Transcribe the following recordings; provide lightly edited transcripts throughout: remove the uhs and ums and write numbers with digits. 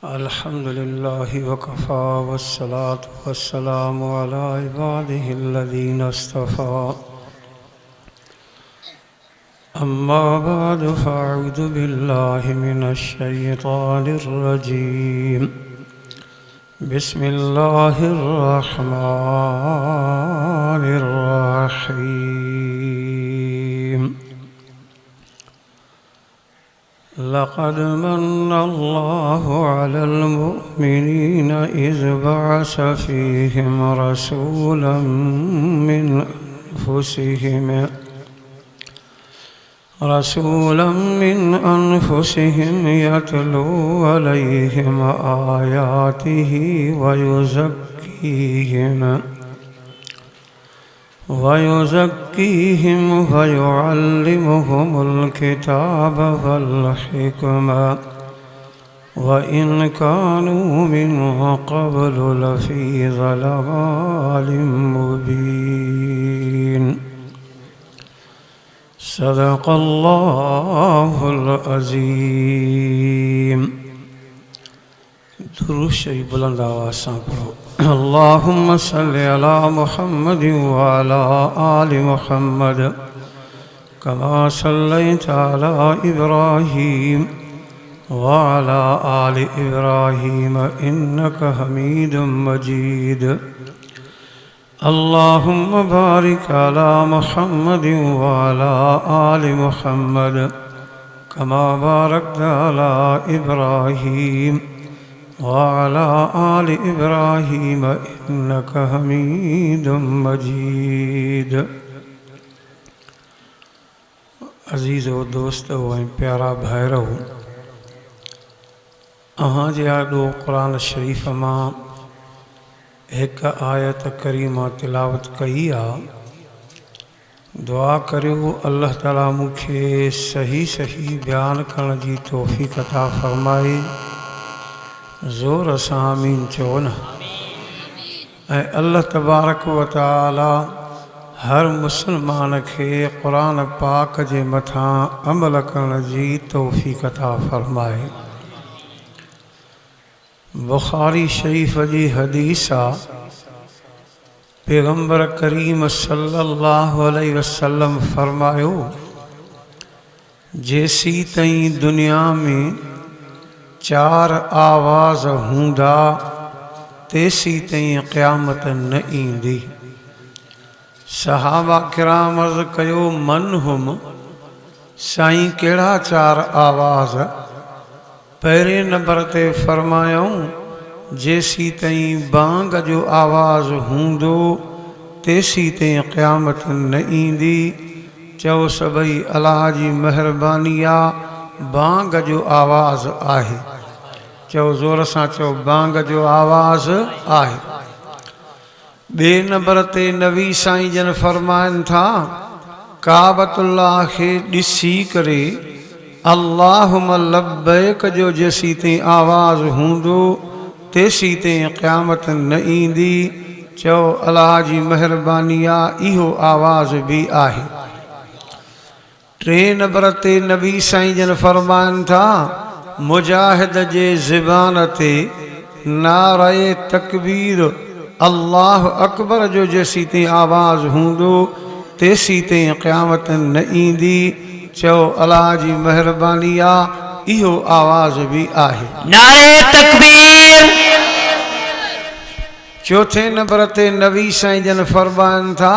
अल्हम्दुलिल्लाह वकफ़ा वस्सलातु वस्सलामु अला इबादिहिल्लज़ीना इस्तफ़ा अम्मा बअदु फ़अऊज़ु बिल्लाहि मिनश्शैतानिर्रजीम बिस्मिल्लाहिर्रहमानिर्रहीम लक़द मन्नल्लाहु अलल मुअमिनीन इज़ बअस फ़ीहिम रसूलन मिन अनफुसिहिम यतलू अलैहिम आयातिही वयुज़क्कीहिम वयुअल्लिमुहुमुल किताब वल हिकमा व इन कानू मिन क़ब्लु लफ़ी ज़लालिम मुबीन। सदक़ल्लाहुल अज़ीम। दुरूद शरीफ बुलंद आवाज़ से पढ़ो। अल्लाहुम्मा सल्लि अला मुहम्मद व अला आलि मुहम्मद कमा सल्लैता अला इब्राहीम व अला आलि इब्राहीम इन्नका हमीदुम मजीद। अल्लाहुम्मा बारिक अला मुहम्मद व अला आलि मुहम्मद कमा बारकता अला इब्राहीम वअला आलि इब्राहीम इन्नका हमीदुम मजीद। अज़ीज़ो दोस्तो ऐं प्यारा भाइरो, अहां जे आॾो क़ुरान शरीफ़ मां एक आयत करीमा तिलावत कई आहे। दुआ करियो अल्लाह ताला मूंखे सही सही बयान करण जी तौफ़ीक़ अता फ़रमाए। ज़ोर सां आमीन चओ न। ऐं अल्लाह तबारक व तआला हर मुसलमान खे क़ुरान पाक जे मथां अमल करण जी तौफ़ीक़ अता फ़रमाए। बुख़ारी शरीफ़ जी हदीस आहे, पैगम्बर करीम सल्लल्लाहु अलैहि वसल्लम फरमायो, जेसी ताईं दुनिया में चार आवाज़ हूंदा तेसी ताईं क़यामत न ईंदी। सहाबा किराम अर्ज़ कयो, मन हुम, साईं कहिड़ा चार आवाज़? पहिरें नंबर ते फरमायूं, जेसी ताईं बांग जो आवाज़ हूंदो तेसी ताईं क़यामत न ईंदी। चओ सभई अलाह जी महिरबानी आहे, बांग जो आवाज़ आहे। चओ ज़ोर सां चओ, बांग जो आवाज़ आहे। ॿिए नंबर ते नबी साईं जन फरमाइनि था, काबतुल्लाह खे ॾिसी करे अल्लाहुम्मा लब्बैक जो जेसी ताईं आवाज़ हूंदो तेसी ताईं क़यामत न ईंदी। चओ अलाह जी महिरबानी आहे, इहो आवाज़ बि आहे। टे नंबर ते नबी साईं जन फरमाइनि था, मुजाहिद जे ज़बान ते नारे तकबीर अल्लाह अकबर जो जेसी ताईं आवाज़ हूंदो तेसी ताईं क़यामत न ईंदी। चओ अल्लाह जी महिरबानी आहे, इहो आवाज़ बि आहे। नारे तकबीर। चौथे नंबर ते नबी साईं जन फरमाइनि था,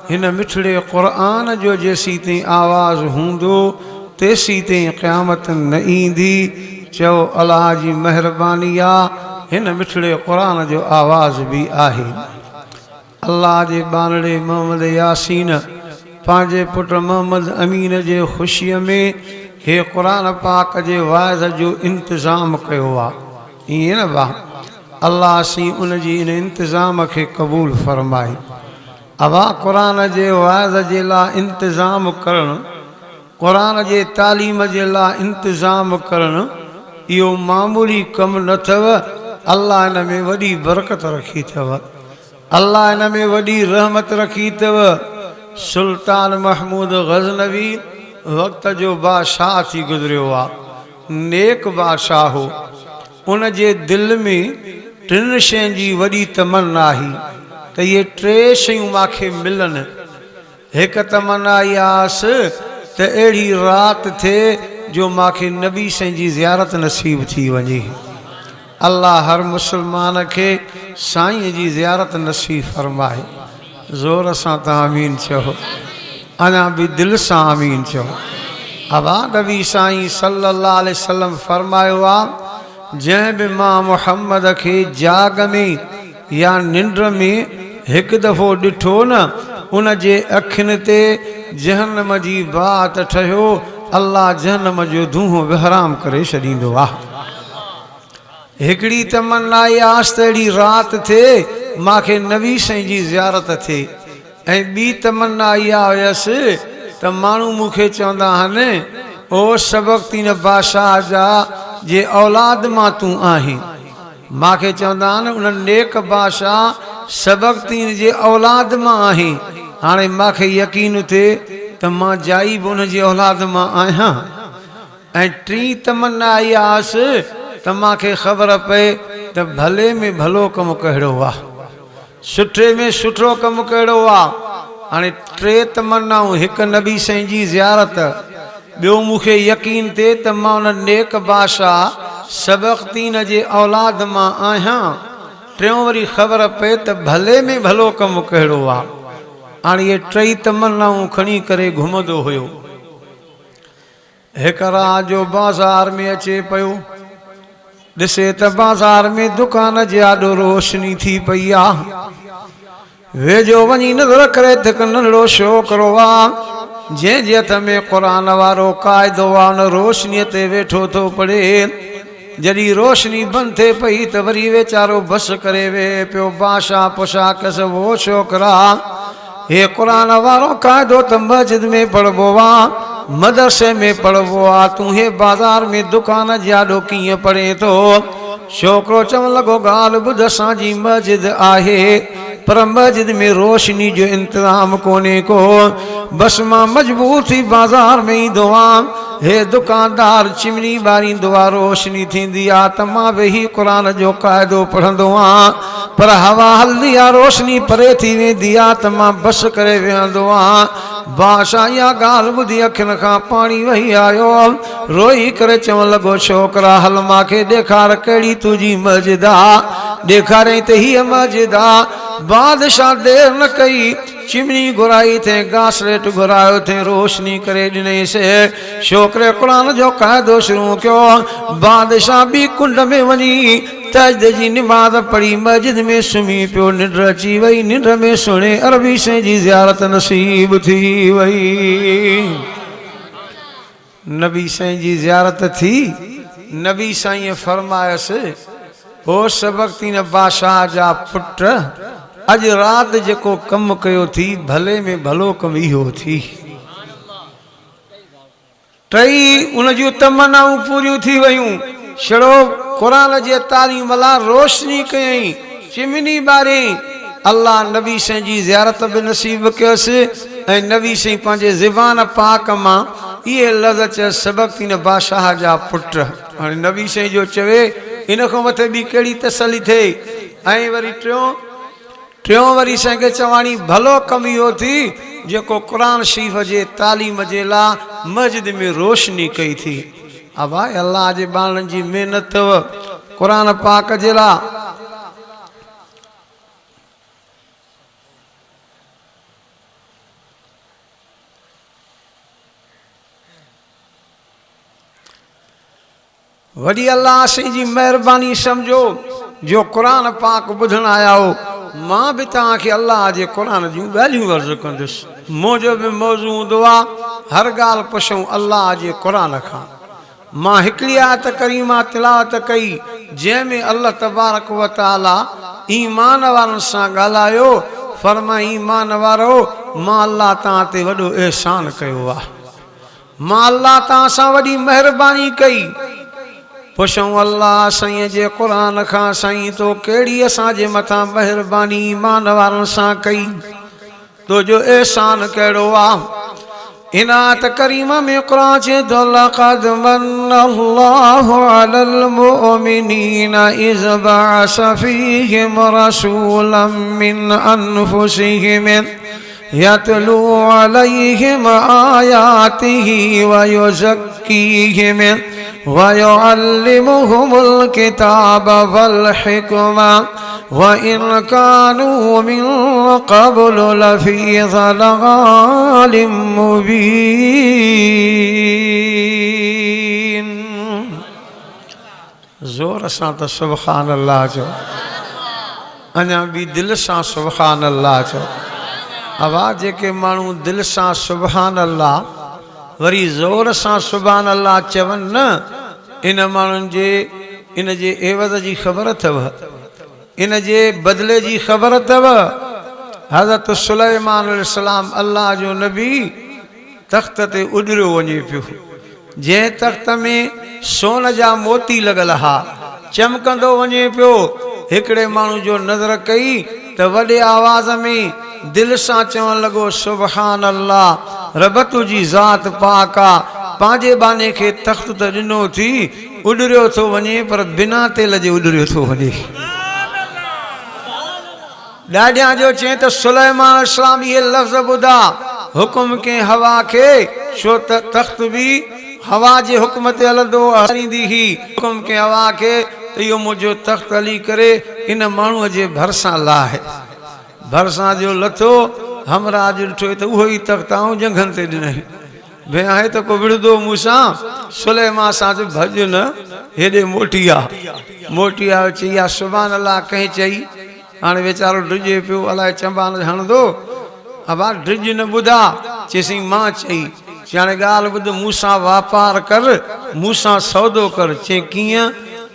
हिन मिठड़े क़ुरान जो जेसी ताईं आवाज़ हूंदो तेसी ताईं क़यामत न ईंदी। चओ अल्लाह जी महिरबानी आहे, हिन मिठड़े क़ुरान जो आवाज़ बि आहे। अल्लाह जे बानड़े मोहम्मद यासीन पंहिंजे पुटु मोहम्मद अमीन जे ख़ुशीअ में हे क़ुरान पाक जे वाइज़ जो इंतज़ाम कयो आहे। ईअं न बा, अल्लाह सी उन जी इन इंतज़ाम खे क़बूल फ़रमाए। अवा क़ुरान जे वाइज़ जे लाइ इंतज़ाम करणु, क़ुरान जे तालीम जे लाइ इंतज़ाम करणु इहो मामूली कमु न अथव। अल्लाह इन में वॾी बरकत रखी अथव, अल्लाह इन में वॾी रहमत रखी अथव। सुल्तान महमूद गज़नवी वक़्त जो बादशाह थी गुज़रियो आहे, नेक बादशाह हो। उन जे दिल में टिन शयुनि जी वॾी तमन्ना हुई त इहे टे शयूं मूंखे मिलनि। हिकु तमन्ना इहा हुअसि त अहिड़ी राति थिए जो मूंखे नबी साईं जी ज़ियारत नसीब थी वञे। अल्लाह हर मुस्लमान खे साईं जी ज़ियारत नसीब फरमाए। ज़ोर सां तव्हां आमीन चओ, अञा बि दिलि सां आमीन चओ। अबा नबी साईं सल्लल्लाहु अलैहि वसल्लम फरमायो आहे, जंहिं बि मां मुहम्मद खे जाग में या निंड में हिकु दफ़ो ॾिठो न, उन जे अखियुनि ते जहन्नम जी बात ठहियो, अल्लाह जहन्नम जो धूंहों बहराम करे छॾींदो आहे। हिकिड़ी तमन्ना इहा त अहिड़ी राति थिए मूंखे नबी साईं जी ज़ियारत थिए, ऐं ॿी तमन्ना इहा हुयसि त माण्हू मूंखे चवंदा आहिनि, ओ सबक़तीन बादशाह जा जे औलाद मां तूं आहीं। मूंखे चवंदा आहिनि उन नेक बादशाह सबक़तीन जे औलाद मां आहीं। हाणे मूंखे यकीन थिए त मां जाई बि उन जी औलाद मां आहियां। ऐं टी तमन्ना इहा हुअसि त मूंखे ख़बर पए त भले में भलो कमु कहिड़ो आहे, सुठे में सुठो कमु कहिड़ो आहे। हाणे टे तमन्नाऊं, हिकु नबी साईं जी ज़ियारत, ॿियो मूंखे यकीन थिए त मां उन नेक बादशाह सबक़तीन जे औलाद मां आहियां, टियों वरी ख़बर पए त भले में भलो कमु कहिड़ो आहे। हाणे इहे टई तमन्नाऊं खणी करे घुमंदो हुयो। हिकु रात जो बाज़ार में अचे पियो, ॾिसे त बाज़ार में दुकान जे आॾो रोशनी थी पई आहे। वेझो वञी नज़र करे त हिकु नंढड़ो छोकिरो आहे, जंहिंजे हथ में क़ुरान वारो क़ाइदो आहे, उन रोशनीअ ते वेठो थो पढ़े। जॾहिं रोशनी बंदि थिए पई त वरी वीचारो बस करे वेह पियो। बादशाह पुछा कस, वो छोकिरा, हे क़ुरान वारो क़ाइदो त मस्जिद में पढ़बो आहे, मदरसे में पढ़बो आहे, तूं हे बाज़ार में दुकान जे आॾो कीअं पढ़े थो? छोकिरो चवण लॻो, ॻाल्हि ॿुध, असांजी मस्जिद आहे पर मस्जिद में रोशनी जो इंतज़ाम कोन्हे को, बसि मां मजबूर थी बाज़ार में ईंदो आहियां। हे दुकानदार चिमनी ॿारींदो आहे, रोशनी थींदी आहे त मां वेही क़ुरान जो क़ाइदो पढ़ंदो आहियां, पर हवा हलंदी आहे, रोशनी परे थी वेंदी आहे त मां बस करे वेहंदो आहियां। बादशाह इहा ॻाल्हि ॿुधी अखियुनि खां पाणी वही आयो, रोई करे चवण लॻो, छोकिरा हल मूंखे ॾेखार कहिड़ी तुंहिंजी मस्जिद आहे, ॾेखारियईं त हीअ मस्जिद आहे। बादशाह देर न कई, चिमनी घुराई थे, घासलेट घुरायो थे, रोशनी करे ॾिनईंसि। छोकिरे क़ुरान जो क़ाइदो शुरू कयो। बादशाह बि कुंड में वञी तहज्जुद जी निमाज़ पढ़ी मस्जिद में सुम्ही पियो। निंड अची वई, निंड में सुहिणे अरबी साईं जी ज़ियारत नसीब थी वई। नबी साईं जी ज़ियारत थी। नबी साईं फरमायसि, ओ सबक़तीन बादशाह जा पुट, अॼु राति जेको कमु कयो थी, भले में भलो कमु इहो थी। टई उन जूं तमन्नाऊं पूरियूं थी वयूं। छड़ो क़ुरान जे तालीम लाइ रोशनी कयईं, चिमनी ॿारियईं, अल्लाह नबी साईं जी ज़ियारत बि नसीब कयसि। ऐं नबी साईं पंहिंजे ज़बान पाक मां इहे लफ़्ज़ चयसि, सबक़तीन बादशाह जा पुट। हाणे नबी साईं जो चवे, इन खां मथे ॿी कहिड़ी तसली थिए। ऐं वरी टियों वरी साईं खे चवाणी, भलो कमु इहो थी जेको क़ुरान शरीफ़ जे तालीम जे लाइ मस्जिद में रोशनी कई थी। अब अल्लाह जे ॿारनि जी महिनत क़ुरान पाक जे लाइ। वॾी अल्लाह साईं जी महिरबानी सम्झो जो क़ुरान पाक ॿुधण आया हो। मां बि तव्हांखे अल्लाह जे क़ुरान जूं ॻाल्हियूं अर्ज़ु कंदुसि। मुंहिंजो बि मौज़ू हूंदो आहे, हर ॻाल्हि पुछूं अल्लाह जे क़ुरान खां। मां हिकिड़ी आयत करीमा तिलावत कई, जंहिंमें अल्लाह तबारक व तआला ईमान वारनि सां ॻाल्हायो। फरमाई, ईमान वारो, मां अल्लाह तव्हां ते वॾो एहसान कयो आहे, मां अल्लाह तव्हां सां वॾी महिरबानी कई। पुछूं अल्लाह साईं जे क़ुरान खां, साईं तो कहिड़ी असांजे मथां महिरबानी ईमान वारनि सां कई, तुंहिंजो एहसान कहिड़ो आहे? इनात करीमा में कुरान चे तो लक़द मन्नल्लाहु अलल मुमिनीना इज़ बअस फ़ीहिम रसूलन मिन अनफुसिहिम यतलू अलैहिम आयातिही व युज़क्कीहिम व युअल्लिमुहुमुल किताब वल हिकमा व इन कानू मिन क़ब्लु लफ़ी ज़लालिम मुबीन। ज़ोर सां त सुब्हान अल्लाह चो, अञा भी दिल सां सुब्हान अल्लाह चो। आवाज़ जेके माण्हू दिल सां सुब्हान अल्लाह वरी ज़ोर सां सुब्हान अल्लाह चवनि न, इन माण्हुनि जे इन जे एवज़ जी ख़बर अथव, इन जे बदिले जी ख़बर अथव। हज़रत सुलेमान अलैहिस्सलाम अल्लाह जो नबी तख़्त ते उॾरियो वञे पियो, जंहिं तख़्त में सोन जा मोती लॻल हा, चमकंदो वञे पियो। हिकिड़े माण्हू जो नज़र कई त वॾे आवाज़ में दिल सां चवण लॻो सुब्हान अल्लाह, रब तुंहिंजी ज़ात पाक आ, पंहिंजे बाने खे तख़्त त ॾिनो थी, उॾरियो थो वञे पर बिना तेल जे उॾरियो थो वञे। ॾाॾियां जो चई त सुलेमान अलैहिस्सलाम इहे लफ़्ज़ ॿुधा, हुकुम के हवा खे, छो त तख़्त बि हवा जे हुकुम ते हलंदो हलींदी ही, हुकुम के हवा खे त इहो मुंहिंजो तख़्त हली करे इन माण्हूअ जे भरिसां लाहे। भरिसां जो लथो, हमरा अॼु ॾिठो त उहो ई तख़्त आऊं जंघनि ते ॾिनई, भई आहे त को विढ़ंदो मूंसां, सुलेमान सां जो भॼ न हेॾे मोटी आहे, मोटी आहे चई आहे सुभान अल्लाह कंहिं चई, हाणे वीचारो ड्रिजे पियो, अलाए चंबा न हणंदो, अबा ड्रिज न ॿुधा, चईसीं मां चई, हाणे ॻाल्हि ॿुध, मूंसां वापार कर, मूंसां सौदो कर। चई कीअं?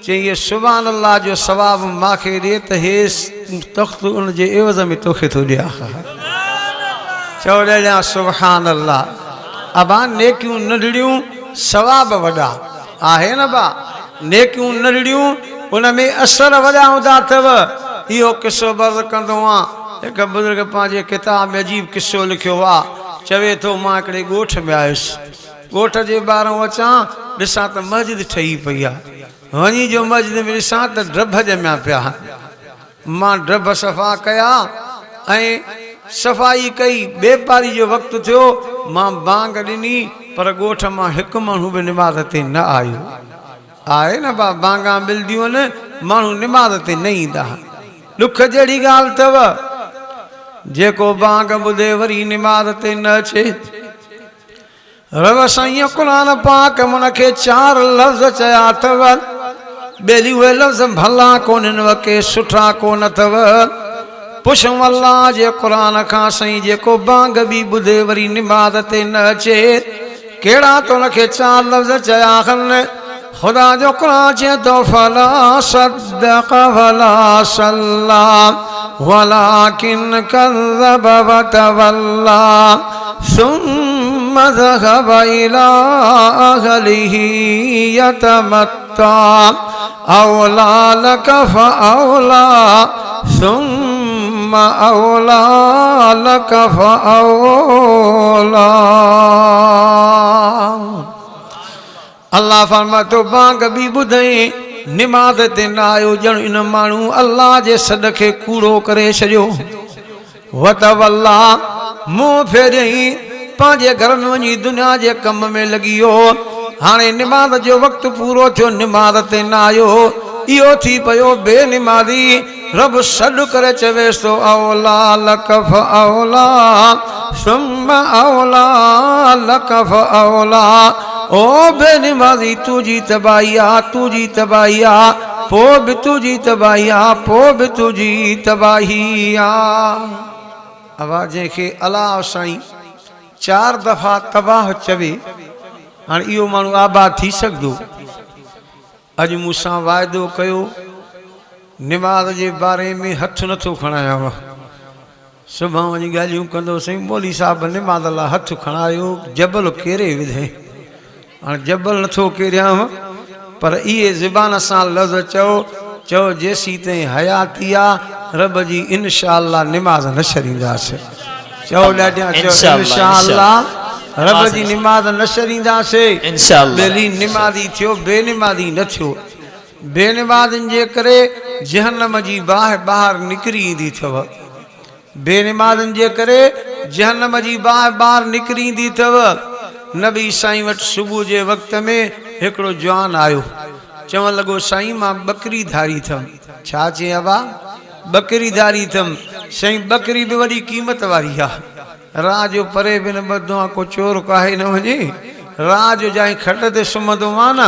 चई इहे सुभान अल्लाह जो सवाबु मूंखे ॾिए त हे तख़्त उन जे एवज़ में तोखे थो ॾियां। चओ ॾियां सुभान अल्लाह। अबा नेकियूं नंढड़ियूं सवाब वॾा आहे न बा, नेकियूं नंढड़ियूं उन में असर वॾा हूंदा अथव। इहो किसो बर्ज़ कंदो आहियां, हिकु बुज़ुर्ग पंहिंजे किताब में अजीब किसो लिखियो आहे, चवे थो मां हिकिड़े ॻोठ में आयुसि, ॻोठ जे ॿाहिरां अचां ॾिसां त मस्जिद ठही पई आहे, वञी जो मस्जिद में ॾिसां त ड्रभ ॼमिया पिया। मां ड्रभ सफ़ा कया ऐं सफ़ाई कई, बेपारी जो वक़्तु थियो, मां बांग ॾिनी पर ॻोठ मां हिकु माण्हू बि निमाज़ ते न आयो। आहे न बा, बांगा मिलंदियूं आहिनि, माण्हू निमाज़ ते न ईंदा। ॾुख जहिड़ी ॻाल्हि अथव, जेको बांग ॿुधे वरी निमाज़ ते न अचे। रब साईं क़ुरान पाक उनखे 4 लफ़्ज़ चया अथव, ॿेली उहे लफ़्ज़ भला कोन्हनि व के सुठा कोन अथव। पुछूं अल्लाह जे क़ुरान खां साईं, जेको बांग बि ॿुधे वरी निमाज़ ते न अचे, कहिड़ा त उनखे 4 लफ़्ज़ चया आहिनि। खुदा जो क़ुरान चए थो फला सद्दक़ वला सल्ला वलाकिन कज़्ज़ब व तवल्ला सुम्म ज़हब इला अहलिही यतमत्ता औला लक फऔला सुम्म औला लक फऔला। अल्लाह फरमातो बांग बि ॿुधई, निमाज़ ते न आयो, ॼण इन माण्हू अल्लाह जे सॾ खे कूड़ो करे छॾियो। वतवल्ला, मुंहुं फेरियई, पंहिंजे घर में वञी दुनिया जे कम में लॻी वियो। हाणे निमाज़ जो वक़्तु पूरो थियो, निमाज़ ते न आयो, इहो थी पियो बेनिमाज़ी। रब सॾु करे चवेसि थो औला लक फऔला सुम्म औला लक फऔला। ओ बेनिमाज़ी, तुंहिंजी तबाही आहे, तुंहिंजी तबाही आहे, पोइ बि तुंहिंजी तबाही आहे, पोइ बि तुंहिंजी तबाही आहे। आवाज़ जंहिंखे अलाह साईं 4 दफ़ा तबाह चवे, हाणे इहो माण्हू आबाद थी सघंदो? अॼु मूंसां वाइदो कयो, निमाज़ जे बारे में हथु नथो खणायां, सुभाणे वञी ॻाल्हियूं कंदो, साईं मौली साहिब निमाज़ लाइ हथु खणायो, जबल केरे विधे। हाणे जबल नथो केरियां, पर इहे ज़ुबान सां लफ़्ज़ चओ जेसीं ताईं हयाती आहे, रब जी इंशाअल्लाह निमाज़ न छॾींदासीं। चओ ॾाढियां, चओ इंशाअल्लाह रब जी निमाज़ न छॾींदासीं इंशाअल्लाह। बेली निमाज़ी थियो बेनिमाज़ी न थियो बेनिमाज़नि जे करे जहन्नम जी बाहि ॿाहिरि निकिरी ईंदी अथव बेनिमाज़नि जे करे जहन्नम जी बाहि ॿाहिरि निकिरी ईंदी अथव नबी साईं वटि सुबुह जे वक़्त में हिकिड़ो जवान आयो चवण लॻो साईं मां बकरी धारी अथमि छा चई अबा बकरी धारी अथमि साईं बकरी बि वॾी क़ीमत वारी आहे राह जो परे बि न ॿधंदो आहे को चोर काहे न वञे राह जो जाई खट ते सुम्हंदो आहे न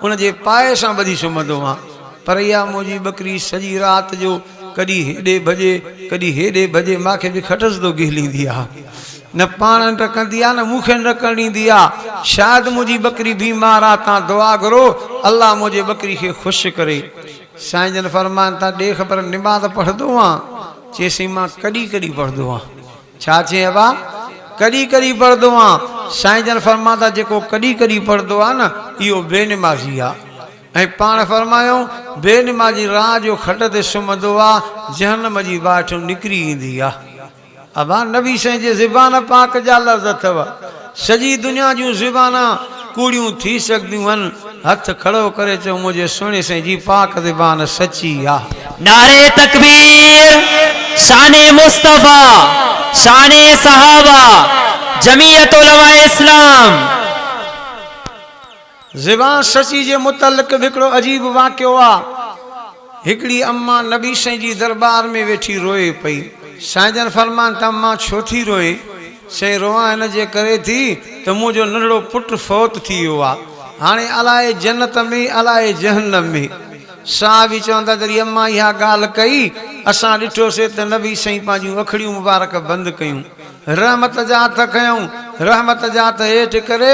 उनजे पाए सां ॿधी सुम्हंदो आहे पर इहा मुंहिंजी बकरी सॼी राति जो कॾहिं हेॾे भॼे कॾहिं हेॾे भॼे मूंखे बि खटस थो गिहलींदी आहे न पाण टकंदी आहे न मूंखे न टकण ॾींदी आहे शायदि मुंहिंजी बकरी बीमार आहे तव्हां दुआ करो अल्लाह मुंहिंजे बकरी खे ख़ुशि करे साईं जन फरमाइनि था ॾे ख़बर निमाज़ पढ़ंदो आहियां चएसि मां कॾहिं कॾहिं पढ़ंदो आहियां छा चई अबा कॾहिं कॾहिं पढ़ंदो आहियां साईं जन फरमा था जेको कॾहिं कॾहिं पढ़ंदो आहे न इहो बेनिमाज़ी आहे ऐं पाण फरमायूं बेनिमाज़ी राह जो खट ते सुम्हंदो आहे जहन्नम जी बाहि निकिरी ईंदी आहे अबा नबी साईं जे ज़बान पाक जा लफ़्ज़ अथव सॼी दुनिया जूं ज़बाना कूड़ियूं थी सघंदियूं आहिनि हथ खड़ो करे चओ मुंहिंजे सुहिणे साईं जी पाक ज़बान सची आहे नारे तकबीर शाने मुस्तफा शाने सहाबा जमीयत उलमा इस्लाम ज़बान सची जे मुतल्लिक़ हिकिड़ो अजीब वाक़ियो आहे हिकिड़ी अम्मा नबी साईं जी दरबार में वेठी रोए पई साईं जन फरमाइनि त अम्मा छो थी रोए साईं रोआ हिन जे करे थी त मुंहिंजो नंढड़ो पुटु फौत थी वियो आहे हाणे अलाए जन्नत में अलाए जहन्नम में सां बि चवंदा जॾहिं अम्मा इहा ॻाल्हि कई असां ॾिठोसीं त नबी साईं पंहिंजूं अखड़ियूं मुबारक बंदि कयूं रहमत जा हथ खयूं रहमत जा हथ हेठि करे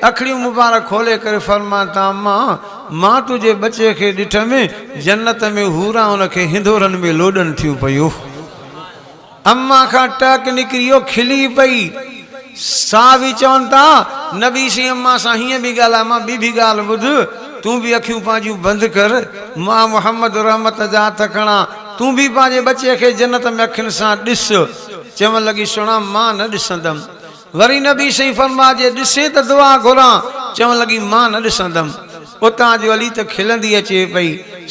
अखड़ियूं मुबारक खोले करे फरमाइनि था अम्मा मां तुंहिंजे बचे खे ॾिठमि जन्नत में हूरा हुनखे हिंदोरनि में लोॾनि थियूं पियूं अम्मा खां टक निकिरी वियो खिली पई सां बि चवनि था नबी साईं अम्मा सां हीअं बि ॻाल्हाए मां ॿी बि ॻाल्हि ॿुध तूं बि अखियूं पंहिंजूं बंदि कर मां मोहम्मद रहमत जा हथ खणा तूं बि पंहिंजे बचे खे जन्नत में अखियुनि सां ॾिस चवण लॻी सुणा मां न ॾिसंदमि वरी नबी साईं फरमा जे ॾिसे त दुआ घुरां चवण लॻी मां न ॾिसंदमि उतां जो हली त खिलंदी अचे पई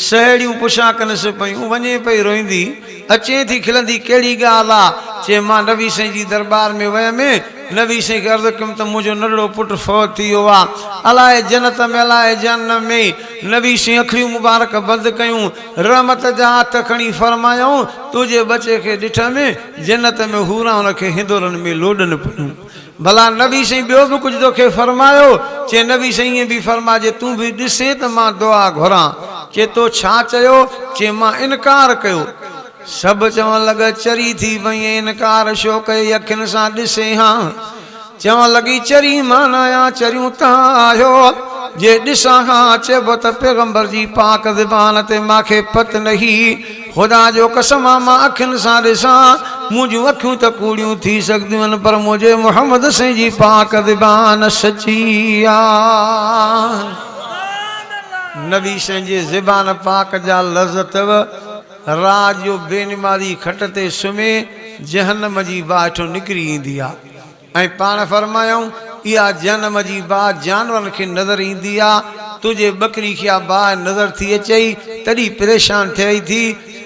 साहेड़ियूं पुछा कनसि पयूं वञे पई रोईंदी अचे थी खिलंदी कहिड़ी ॻाल्हि आहे चए मां नबी साईं जी दरबार में वियमि नबी साईं खे अर्ज़ु कयुमि त मुंहिंजो नंढड़ो पुटु फौत थी वियो आहे अलाए जन्नत में अलाए जहन्नम में नबी साईं अखड़ियूं मुबारक बंदि कयूं रहमत जा हथ खणी फरमायूं तुंहिंजे बचे खे ॾिठमि जन्नत में हूरा हुनखे हिंदोरनि में लोॾनि पियूं भला नबी साईं ॿियो बि कुझु तोखे फरमायो चए नबी साईं ईअं बि फरमाइजे तूं बि ॾिसे त मां दुआ घुरां चए तो छा चयो चए मां इनकार कयो सभु चवण लॻा चरी थी वई इनकार छो कई अखियुनि सां ॾिसे हा चवण लॻी चरी मां न आहियां चरियूं तव्हां आहियो जे ॾिसां खां चइबो त पैगंबर जी पाक ज़बान ते मूंखे पत नही ख़ुदा जो कसम मां अखियुनि सां ॾिसां मुंहिंजूं अखियूं त कूड़ियूं थी सघंदियूं आहिनि पर मुंहिंजे मोहम्मद साईं जी पाक ज़बान सची आहे नबी साईं जे ज़बान पाक जा लफ़्ज़ अथव रात जो बेनिमाज़ी खट ते सुम्हे जहन्नम जी बाहि निकिरी ईंदी आहे ऐं पाण फरमायूं इहा जहन्नम जी बाहि जानवरनि खे नज़र ईंदी आहे तुंहिंजे बकरी खे इहा बाहि नज़र थी अचई तॾहिं परेशान थिए थी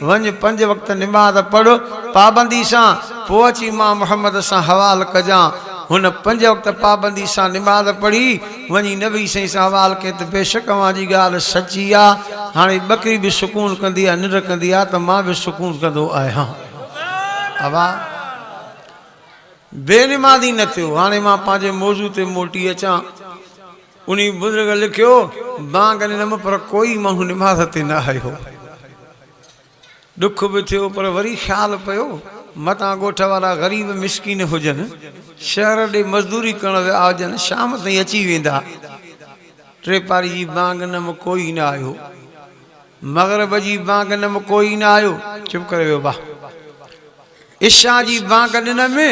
वञ 5 वक़्त निमाज़ पढ़ पाबंदी सां पोइ अची मां मोहम्मद सां हवाल कजां हुन 5 वक़्त पाबंदी सां निमाज़ पढ़ी वञी नबी साईं सां हवाल कई त बेशक अव्हां जी ॻाल्हि सची आहे हाणे बकरी बि सुकून कंदी आहे निंड कंदी आहे त मां बि सुकून कंदो आहियां अबा बेनिमाज़ी न थियो हाणे मां पंहिंजे मौज़ू ते मोटी अचां उन बुज़ुर्ग लिखियो बांग ॾिनमि पर कोई माण्हू निमाज़ ते न आयो दुख बि थियो पर वरी ख़्यालु पियो मतां ॻोठ वारा ग़रीब मिसकीन हुजनि शहर ॾे मज़दूरी करण विया हुजनि शाम ताईं अची वेंदा टे पारी जी बांग ॾिनमि कोई न आयो मग़रिब जी बांग ॾिनमि कोई न आयो चुप करे वियो बा इशा जी बांग ॾिनमि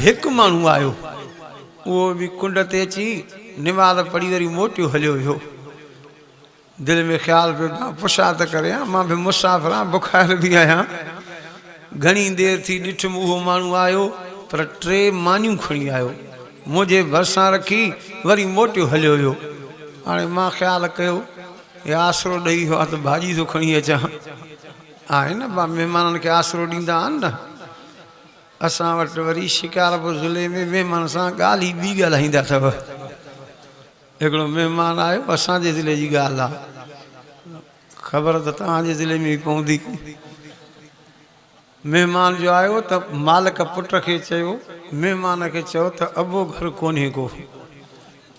हिकु माण्हू आयो उहो बि कुंड ते अची निमाज़ पढ़ी वरी मोटियो हलियो वियो दिलि में ख़्यालु पियो पुछा त करे मां बि मुसाफ़िर आहियां बुखार बि आहियां घणी देरि थी ॾिठुमि उहो माण्हू आयो पर 3 मानियूं खणी आयो मुझे भरसां रखी वरी मोटियो हलियो हुयो। हाणे मां ख़्यालु कयो हे आसरो ॾेई वियो आहे त भाॼी थो खणी अचां। आहे न महिमाननि खे आसरो ॾींदा आहिनि न। असां वटि वरी शिकारपुर ज़िले में महिमान सां ॻाल्हि ई ॿी ॻाल्हाईंदा अथव। हिकिड़ो महिमान आयो असांजे ज़िले जी ॻाल्हि आहे, ख़बर त तव्हांजे ज़िले में बि पवंदी। महिमान जो आयो त मालिक पुट खे चयो, महिमान खे चयो त अबो घर कोन्हे को।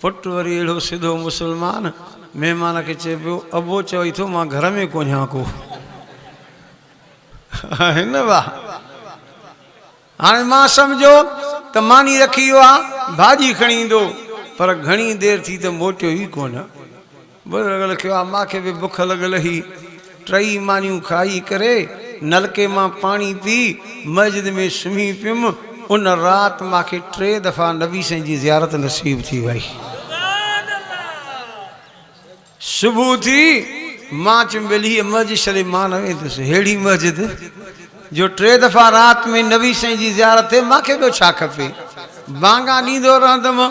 पुटु वरी अहिड़ो सिधो मुस्लमान महिमान खे चए पियो अबो चवई थो मां घर में कोन्हा को। आहे न वाह। हाणे मां सम्झो त मानी रखी वियो आहे भाॼी खणी ईंदो, पर घणी देरि थी त मोटियो ई कोन। बुज़ुर्ग लिखियो आहे मूंखे बि बुख लॻल हुई, 3 मानियूं खाई करे नलके मां पाणी पी मस्जिद में सुम्ही पियुमि। उन राति मूंखे 3 दफ़ा नबी साईं जी ज़ियारत नसीब थी वई। सुबुह थी मां चुंबेली मस्जिद छॾे मां न वेंदुसि, अहिड़ी मस्जिद जो 3 दफ़ा राति में नबी साईं जी ज़ियारत थिए, मूंखे ॿियो छा खपे। बांगा ॾींदो रहंदुमि,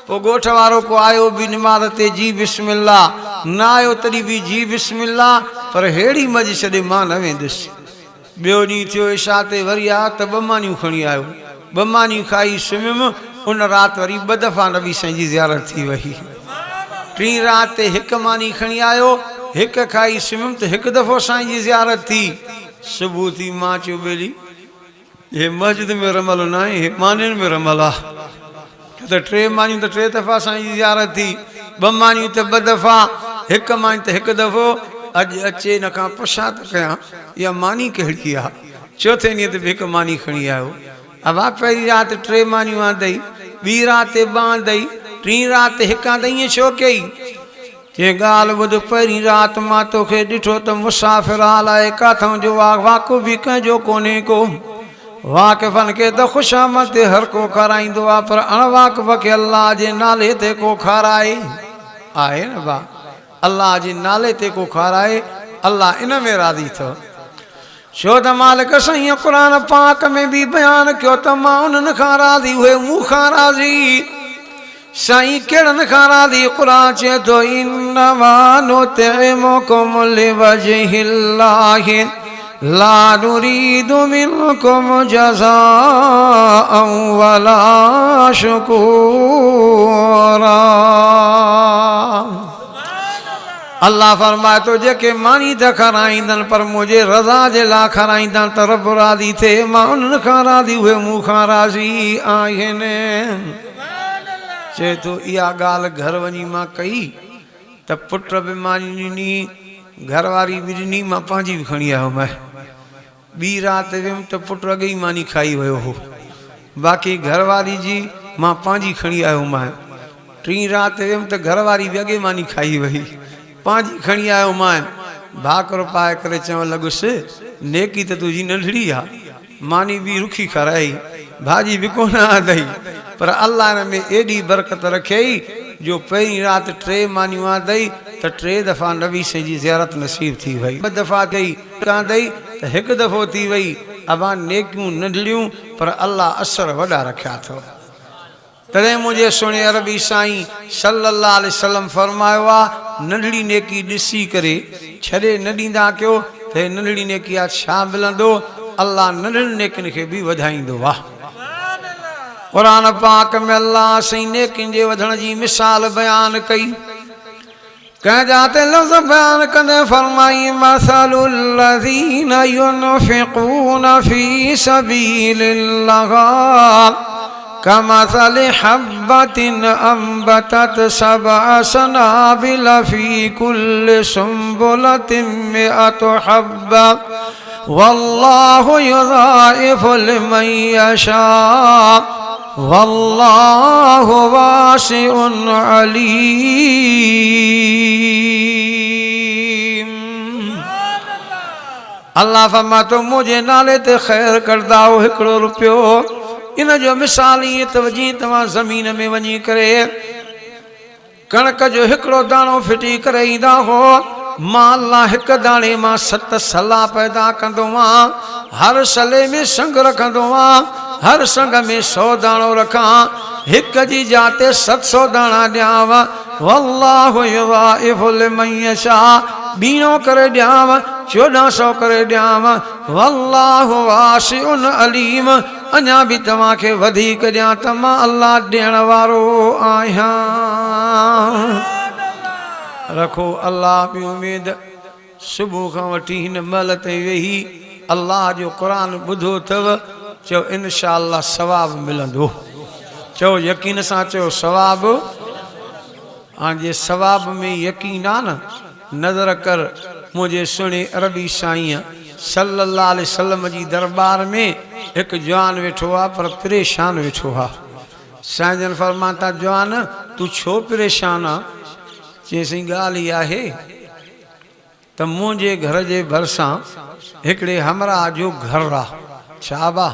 पोइ ॻोठ वारो को आयो बि निमाज़ ते जी बिस्मिल्ला, न आयो तॾहिं बि जी बिस्मिल्ला, पर अहिड़ी मस्जिद छॾे मां न वेंदुसि। ॿियो ॾींहुं थियो इशा ते वरी आहे त 2 मानियूं खणी आयो, 2 मानियूं खाई सुम्हियुमि। उन राति वरी 2 दफ़ा नबी साईं जी ज़ियारत थी वई। 3 राति ते 1 मानी खणी आयो, 1 खाई सुम्हियुमि त 1 दफ़ो साईं जी ज़ियारत थी। सुबुह थी मां चयो बेली हे मस्जिद में रमल न आहे, हे मानियुनि में रमल आहे। त 3 मानियूं त 3 दफ़ा साईं जी ज़ियारत थी, 2 मानियूं त 2 दफ़ा, 1 मानी त 1 दफ़ो। अॼु अचे हिन खां पुछां त कयां इहा मानी कहिड़ी आहे। 4थे ॾींहं ते बि 1 मानी खणी आयो। अबा पहिरीं राति 3 मानियूं आंदई, ॿी राति 2 आंदई, 3 राति 1 आंदई, ईअं छो कई। चई ॻाल्हि ॿुध, पहिरीं राति मां तोखे ॾिठो त मुसाफ़िर हाल आहे, किथां जो वाक़ुफ़ बि कंहिंजो कोन्हे को। वाक़िफ़नि खे त ख़ुशामद ते हर को खाराईंदो आहे, पर अणवाक़िफ़ खे अल्लाह जे नाले ते को खाराए। आहे न भाउ, अल्लाह जे नाले ते को खाराए, अल्लाह इन में राज़ी अथव। छो त मालिक साईं क़ुरान पाक में बि बयानु कयो त मां उन्हनि खां राज़ी, उहे मूं खां राज़ी। साईं कहिड़नि खां राज़ी? क़ुरान चए थो इन्नमा नुतिमुकुम लिवजहिल्लाहि ला नुरीदु मिनकुम जज़ाअन वला शुकूरा। अल्लाह फरमाए थो जेके मानी त खाराईंदनि पर मुंहिंजे रज़ा जे लाइ खाराईंदनि त रब राज़ी थिए। मां उन्हनि खां राज़ी, उहे मूं खां राज़ी आहिनि। चए थो इहा ॻाल्हि घर वञी मां कई त पुट बि मानी ॾिनी, घरवारी बि ॾिनी, मां पंहिंजी बि खणी आयो। मैं ॿी राति वियुमि त पुटु अॻे ई मानी खाई वियो हो, बाक़ी घरवारी जी मां पंहिंजी खणी आयो। मां 3 राति वियुमि त घरवारी बि अॻे मानी खाई वई, पंहिंजी खणी आयो। मां भाकुर पाए करे चवणु लॻुसि नेकी त तुंहिंजी नंढड़ी आहे, मानी बि रुखी खाराई, भाॼी बि कोन आंदई, पर अल्लाह हिन में एॾी बरकत रखियई जो पहिरीं राति 3 मानियूं आंदई त 3 दफ़ा नबी साईं जी ज़ियारत नसीब थी वई। 2 दफ़ा दई कांदई त 1 दफ़ो थी वई। अबा नेकियूं नंढड़ियूं, पर अल्लाह असर वॾा रखिया अथव। तॾहिं मुंहिंजे सुहिणे अरबी साईं सल्लल्लाहु अलैहि वसल्लम फरमायो आहे नंढड़ी नेकी ॾिसी करे छॾे न ॾींदा कयो त हे नंढड़ी नेकी आहे, छा मिलंदो? अल्लाह नंढड़ियुनि नेकियुनि खे बि वधाईंदो आहे। क़ुरान पाक में अल्लाह साईं नेकियुनि जे वधण जी मिसाल बयान कई। कंहिं जाते लफ़्ज़ बयान कंदे फरमाई मसलुल लज़ीना युनफ़िक़ून फ़ी सबीलिल्लाह कमसलि हब्बतिन अंबतत सबअ सनाबिल फ़ी कुल्लि सुंबुलतिन मिअतु हब्बा वल्लाहु युज़ाइफ़ु लिमन यशा वल्लाहु वासिउन अलीम। अल्लाह फरमा तो मुझे नाले ते ख़ैर करदा 1 रुपयो। इन जो मिसाल ये त वजी तव्हां ज़मीन में वञी करे कणक जो 1 दाणो फिटी करे ईंदा हो। मां अल्लाह 1 दाणे मां 7 सला पैदा कंदो आहियां। हर सले में संग रखंदो आहियां, हर संग में 100 दाणो रखां। हिक जी जाते 700 दाणा ॾियांव वल्लाहु युज़ाइफ़ु लिमन यशा बीणो करे ॾियांव 1400 करे ॾियांव वल्लाहु वासिउन अलीम अञा बि तव्हांखे वधीक ॾियां त मां अल्लाह ॾियण वारो आहियां। रखो अल्लाह बि उमेद। सुबुह खां वठी हिन महिल ताईं वेही अल्लाह जो क़ुरान ॿुधो अथव। चओ इंशाअल्लाह सवाब मिलंदो। चओ यकीन सां चओ सवाब। हाँ जे सवाब में यकीन आहे न नज़र कर मुझे सुने अरबी साईं सल्लल्लाहु अलैहि वसल्लम जी दरबार में एक जवान वेठो आहे पर परेशान वेठो आहे। साईं जन फरमान था जवान तू छो परेशान आहे? चईं ॻाल्हि इहा आहे त मुंहिंजे घर जे भरिसां हिकिड़े हमरा जो घर आहे। छा बा?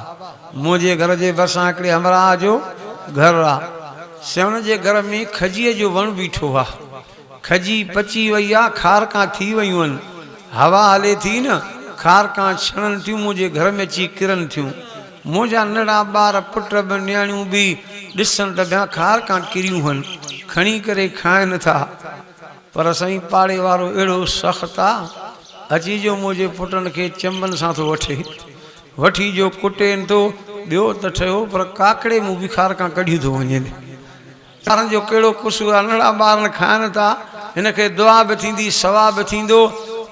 मुंहिंजे घर जे भरिसां हिकिड़े हमरा जो घर आहे। से हुन जे घर में खजीअ जो वण बीठो आहे। खजी पची वई आहे, खारकां थी वयूं आहिनि। हवा हले थी न, खारकां छणनि थियूं, मुंहिंजे घर में अची किरनि थियूं। मुंहिंजा नंढा ॿार पुट बि नियाणियूं बि ॾिसनि त पिया खारकां किरियूं आहिनि, खणी करे खाइनि था। पर साईं पाड़े वारो अहिड़ो सख़्तु आहे, अची जो मुंहिंजे पुटनि खे चंबनि सां थो वठी जो कुटेनि थो। ॿियो त ठहियो पर काकड़े मूं बि खारकां कढियूं थो वञनि। ॿारनि जो कहिड़ो कुसु आहे, नंढा ॿार खाइनि था। हिनखे दुआ बि थींदी, सवाब बि थींदो।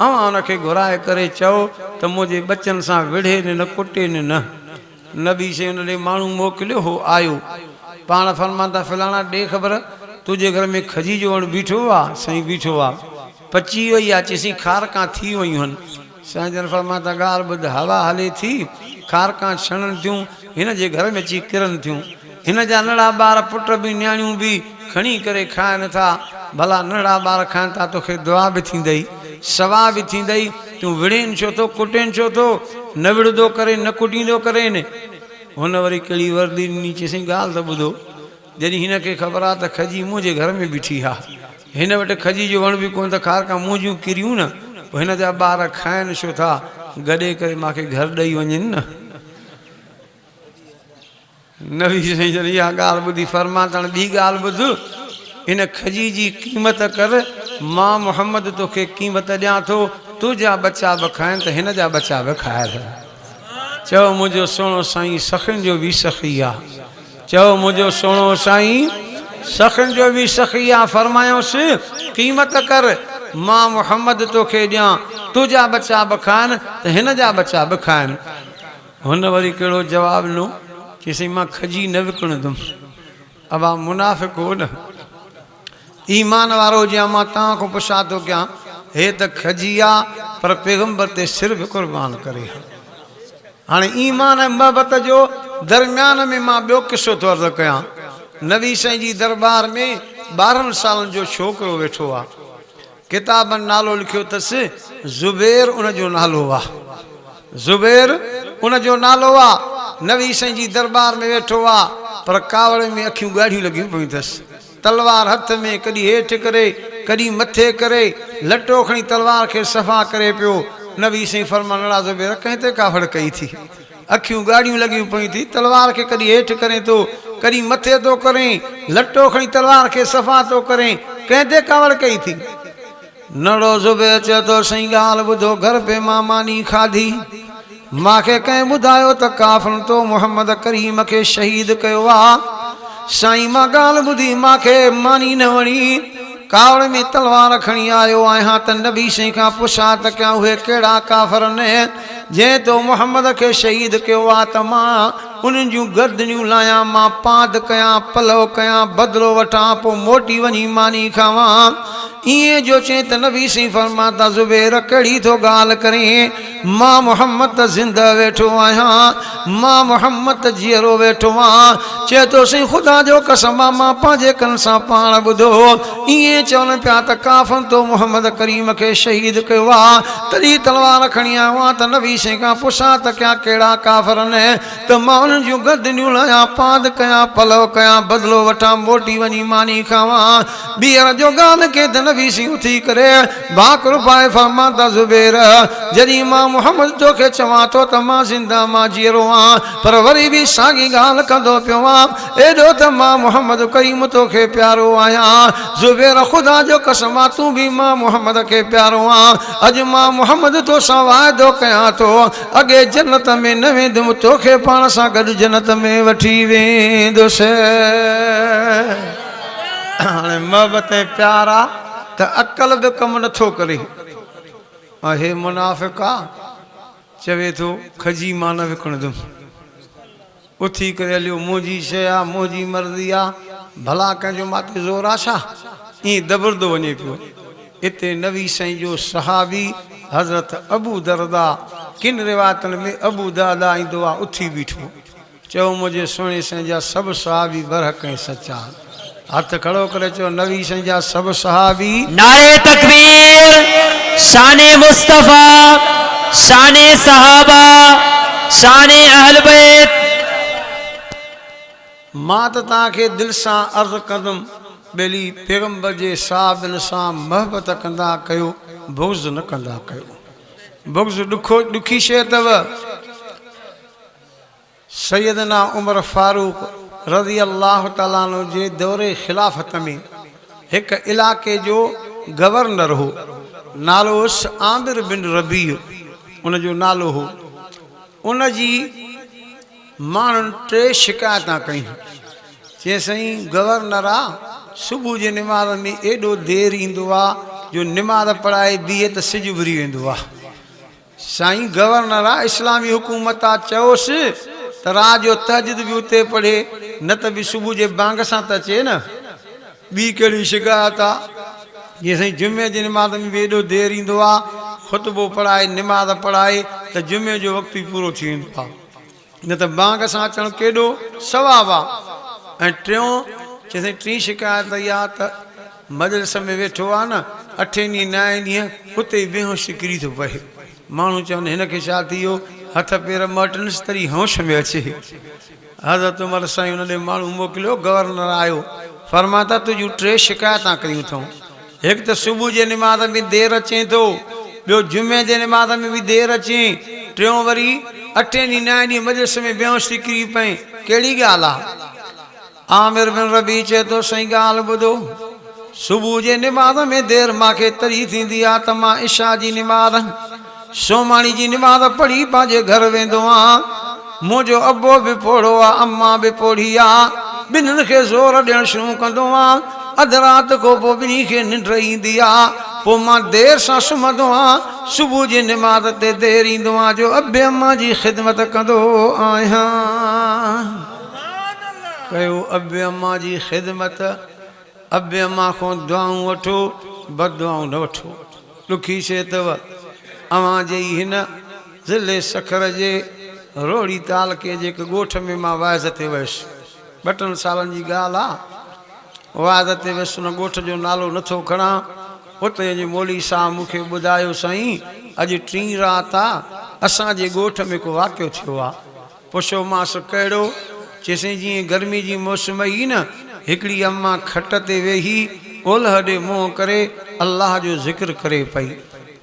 ऐं हुनखे घुराए करे चओ त मुंहिंजे बचनि सां विढ़े न कुटे न। नबी से हुन ॾे माण्हू मोकिलियो हो, आयो। पाण फरमाता फलाणा ॾे ख़बर तुंहिंजे घर में खजी जो वण बीठो आहे? साईं बीठो आहे। पची वई आहे? चईं खारकां थी वयूं आहिनि। साईं जन फरमाता ॻाल्हि ॿुध, हवा हले थी, खारकां छणनि थियूं, हिन जे घर में अची किरनि थियूं। हिन जा नंढा ॿार पुट बि नियाणियूं बि खणी करे खाइनि था। भला नंढा ॿार खाइनि था, तोखे दुआ बि थींदई, सवाब बि थींदई। तूं विड़ेनि छो थो, कुटेनि छो थो? न विड़ंदो करे, न कुटींदो करे न। हुन वरी कहिड़ी वर्दी ॾिनी। चईं ॻाल्हि त ॿुधो, जॾहिं हिनखे ख़बर आहे त खजी मुंहिंजे घर में बीठी आहे, हिन वटि खजी जो वण बि कोन, त खारकां मुंहिंजियूं किरियूं न, पोइ हिन जा ॿार खाइनि छो था? गॾे करे मूंखे घर ॾेई वञनि न। नबी साईं जन इहा ॻाल्हि ॿुधी फरमाता ॿी ॻाल्हि ॿुध, इन खजी जी क़ीमत कर, मां मोहम्मद तोखे क़ीमत ॾियां थो। तुंहिंजा बच्चा बि खाइनि त हिन जा बच्चा बि खाए। चओ मुंहिंजो सुहिणो साईं सखियुनि जो बि सखी आहे। चओ मुंहिंजो सुहिणो साईं सखियुनि जो बि सखी आहे। फरमायोसि क़ीमत कर, मां मोहम्मद तोखे ॾियां, तुंहिंजा बच्चा बि खाइनि त हिन जा बच्चा बि खाइनि। हुन वरी कहिड़ो जवाबु ॾिनो? चईं मां खजी न विकिणंदुमि। अब मुनाफ़िक़ हो न, ईमान वारो हुजे मां तव्हां खां पुछा थो कयां, हे त खजी आहे पर पैगंबर ते सिर बि क़ुर्बान करे। हाणे ईमान ऐं मोहबत जो दरमियान में मां ॿियो किसो थो अर्ज़ु कयां। नबी साईं जी दरबार में 12 सालनि जो छोकिरो वेठो आहे। किताबनि नालो लिखियो अथसि ज़ुबैर, उनजो नालो आहे ज़ुबैर, उनजो नालो आहे। नबी साईं जी दरबार में वेठो आहे पर कावड़ में अखियूं ॻाढ़ियूं लॻियूं पियूं अथसि। तलवार हथ में, कॾहिं हेठि करे, कॾहिं मथे करे, लटो खणी तलवार खे सफ़ा करे पियो। नबी साईं फरमान ज़ुबैर कंहिं ते कावड़ कई थी? अखियूं ॻाढ़ियूं लॻियूं पियूं थी, तलवार खे कॾहिं हेठि करे थो, कॾहिं मथे थो करे, लटो खणी तलवार खे सफ़ा थो करे, कंहिं ते कावड़ कई थी? नड़ो ज़ुबैर चए थो साईं ॻाल्हि ॿुधो, घर पे मां मानी खाधी, मूंखे कंहिं ॿुधायो त काफ़िरनि तो मोहम्मद करीम खे शहीद कयो आहे। साईं मां ॻाल्हि ॿुधी, मूंखे मानी न वणी, कावड़ में तलवार खणी आयो आहियां त नबी साईं खां पुछां त कयां उहे कहिड़ा काफ़िर न जंहिं तो मोहम्मद खे शहीद कयो आहे, त मां उन्हनि जूं गर्दनियूं लायां, मां पाद कयां, पलव कयां, बदिलो वठां, पोइ मोटी वञी मानी खावां। ईअं जो चई त नबी साईं फरमाता ज़ुबैर कहिड़ी थो ॻाल्हि करें, मां मोहम्मद त ज़िंदा वेठो आहियां, मां मोहम्मद त जीअरो वेठो आहियां। चए थो साईं ख़ुदा जो कसम आहे, मां पंहिंजे कन सां पाण ॿुधो, ईअं चवनि पिया त काफ़िरनि तो मोहम्मद करीम खे शहीद कयो आहे, तॾहिं तलवार खणी आयो आहे त नबी साईं खां पुछां त कयां कहिड़ा काफ़िर न, त मां उन्हनि जूं गर्दनियूं लायां, पाद कयां, पलव कयां, बदिलो वठां, मोटी वञी मानी खावां। ॿीहर जो ॻाल्हि के त नबी साईं उथी करे भाकुर पाए फरमाता ज़ुबैर जॾहिं मां मोहम्मद तोखे चवां थो त मां ज़िंदा मां जीअरो आहियां, पर वरी बि साॻी ॻाल्हि कंदो पियो आहियां, एॾो त मां मोहम्मद करीम तोखे प्यारो आहियां। ज़ुबैर ख़ुदा जो कसम आहे तूं बि मां मोहम्मद खे प्यारो आहियां। अॼु मां मोहम्मद तोसां वाइदो कयां थो, अॻे जन्नत में न वेंदुमि, तोखे पाण सां गॾु जन्नत में वठी वेंदुसि। हाणे मोहबत ऐं प्यार आहे त अकल बि कमु नथो करे। ऐं हे मुनाफ़िक़ आहे, चवे थो खजी मां न विकिणंदुमि, उथी करे हलियो मुंहिंजी शइ आहे, मुंहिंजी मर्ज़ी आहे, भला कंहिंजो माथे ज़ोर आहे छा? ईअं दबरदो वञे पियो। हिते नबी साईं जो सहाबी हज़रत अबू दरदा, किन रिवायतनि में अबू दरदा ईंदो आहे, उथी बीठो, चयो मुंहिंजे सुहिणे साईं जा सभु सहाबी बरहक़ ऐं सचा। हथ खड़ो करे चयो नबी साईं जा सभु सहाबी। नारे तकबीर, शाने मुस्तफ़ा, शाने सहाबा, शाने अहल बैत। मां त तव्हांखे दिलि सां अर्ज़ु कंदुमि, ॿेली पैगम्बर जे साहबनि सां मोहबत कंदा कयो, बुग़्ज़ न कंदा कयो। बुग़्ज़ ॾुखी शइ अथव। सैयदना उमर फारूक रज़ी अल्लाह ताला अन्हु जे दौरे ख़िलाफ़त में हिकु इलाइक़े जो गवर्नर हो, नालो हुसि आमिर बिन रबी, उनजो नालो हो। उन जी माण्हुनि टे शिकायतां कयूं। चई साईं गवर्नर आहे, सुबुह जे निमाज़ में एॾो देरि ईंदो आहे जो निमाज़ पढ़ाए बीहे त सिॼु उभिरी वेंदो आहे। साईं गवर्नर आहे, इस्लामी हुकूमत आहे, चयोसि त रात जो तहजुद बि उते पढ़े, न त बि सुबुह जे बांग सां त अचे न। ॿी कहिड़ी शिकायत आहे? जीअं साईं जुमे जे निमाज़ में बि एॾो देरि ईंदो आहे, ख़ुतबो पढ़ाए निमाज़ पढ़ाए त जुमे जो वक़्तु ई पूरो थी वेंदो आहे, न त बांग सां अचणु केॾो सवाबु आहे। ऐं टियों चई साईं टी शिकायत इहा त मजलिस में वेठो आहे न, 8 ॾींहं 9 ॾींहं उते ई बेहोशी किरी थो पए। माण्हू चवनि हिन खे छा थी वियो, हथ पेर मटनिसि तरी होश में अचे। हज़रत उमर साईं हुन ॾे माण्हू मोकिलियो, गवर्नर आयो, फरमाता तुंहिंजूं 3 शिकायतां कयूं अथऊं। हिकु त सुबुह जे निमाज़ में देरि अचे थो, ॿियो जुमे जे निमाज़ में बि देरि अचे, टियों वरी 8 ॾींहं 9 ॾींहं मजलिस में बेहोश थी किरी पए। कहिड़ी ॻाल्हि आहे? आमिर बिन रबी चए थो साईं ॻाल्हि ॿुधो, सुबुह जे निमाज़ में देरि मूंखे तरी थींदी आहे त मां इशा जी निमाज़, सोमाणी जी निमाज़ पढ़ी पंहिंजे घर वेंदो आहियां। मुंहिंजो अबो बि पोढ़ो आहे, अम्मा बि पोढ़ी आहे, ॿिन्हिनि खे ज़ोर ॾियणु शुरू कंदो आहियां। अधु राति खां पोइ ॿिन्ही खे निंड ईंदी आहे, पोइ मां देरि सां सुम्हंदो आहियां। सुबुह जी निमाज़ ते देरि ईंदो आहियां जो अबे अम्मा जी ख़िदमत कंदो आहियां। कयो अबे अम्मा जी ख़िदमत, अबे अम्मा खां दुआऊं वठो, बदुआऊं न वठो। ॾुखी शइ अथव। अवां जे हिन ज़िले सखर जे रोड़ी तालके जे हिकु ॻोठ में मां वाइज़ ते वियुसि, 2 सालनि जी ॻाल्हि आहे। वाइज़ ते वियुसि, उन ॻोठ जो नालो नथो खणां। उते जे मौली साहब मूंखे ॿुधायो साईं अॼु 3 राति आहे, असांजे ॻोठ में को वाक़ियो थियो आहे। पुछियोमांसि कहिड़ो? चई साईं जीअं गर्मी जी मौसम हुई न, हिकिड़ी अम्मा खट ते वेही ओलह ॾे मुंहुं करे अलाह जो ज़िक्र करे पई,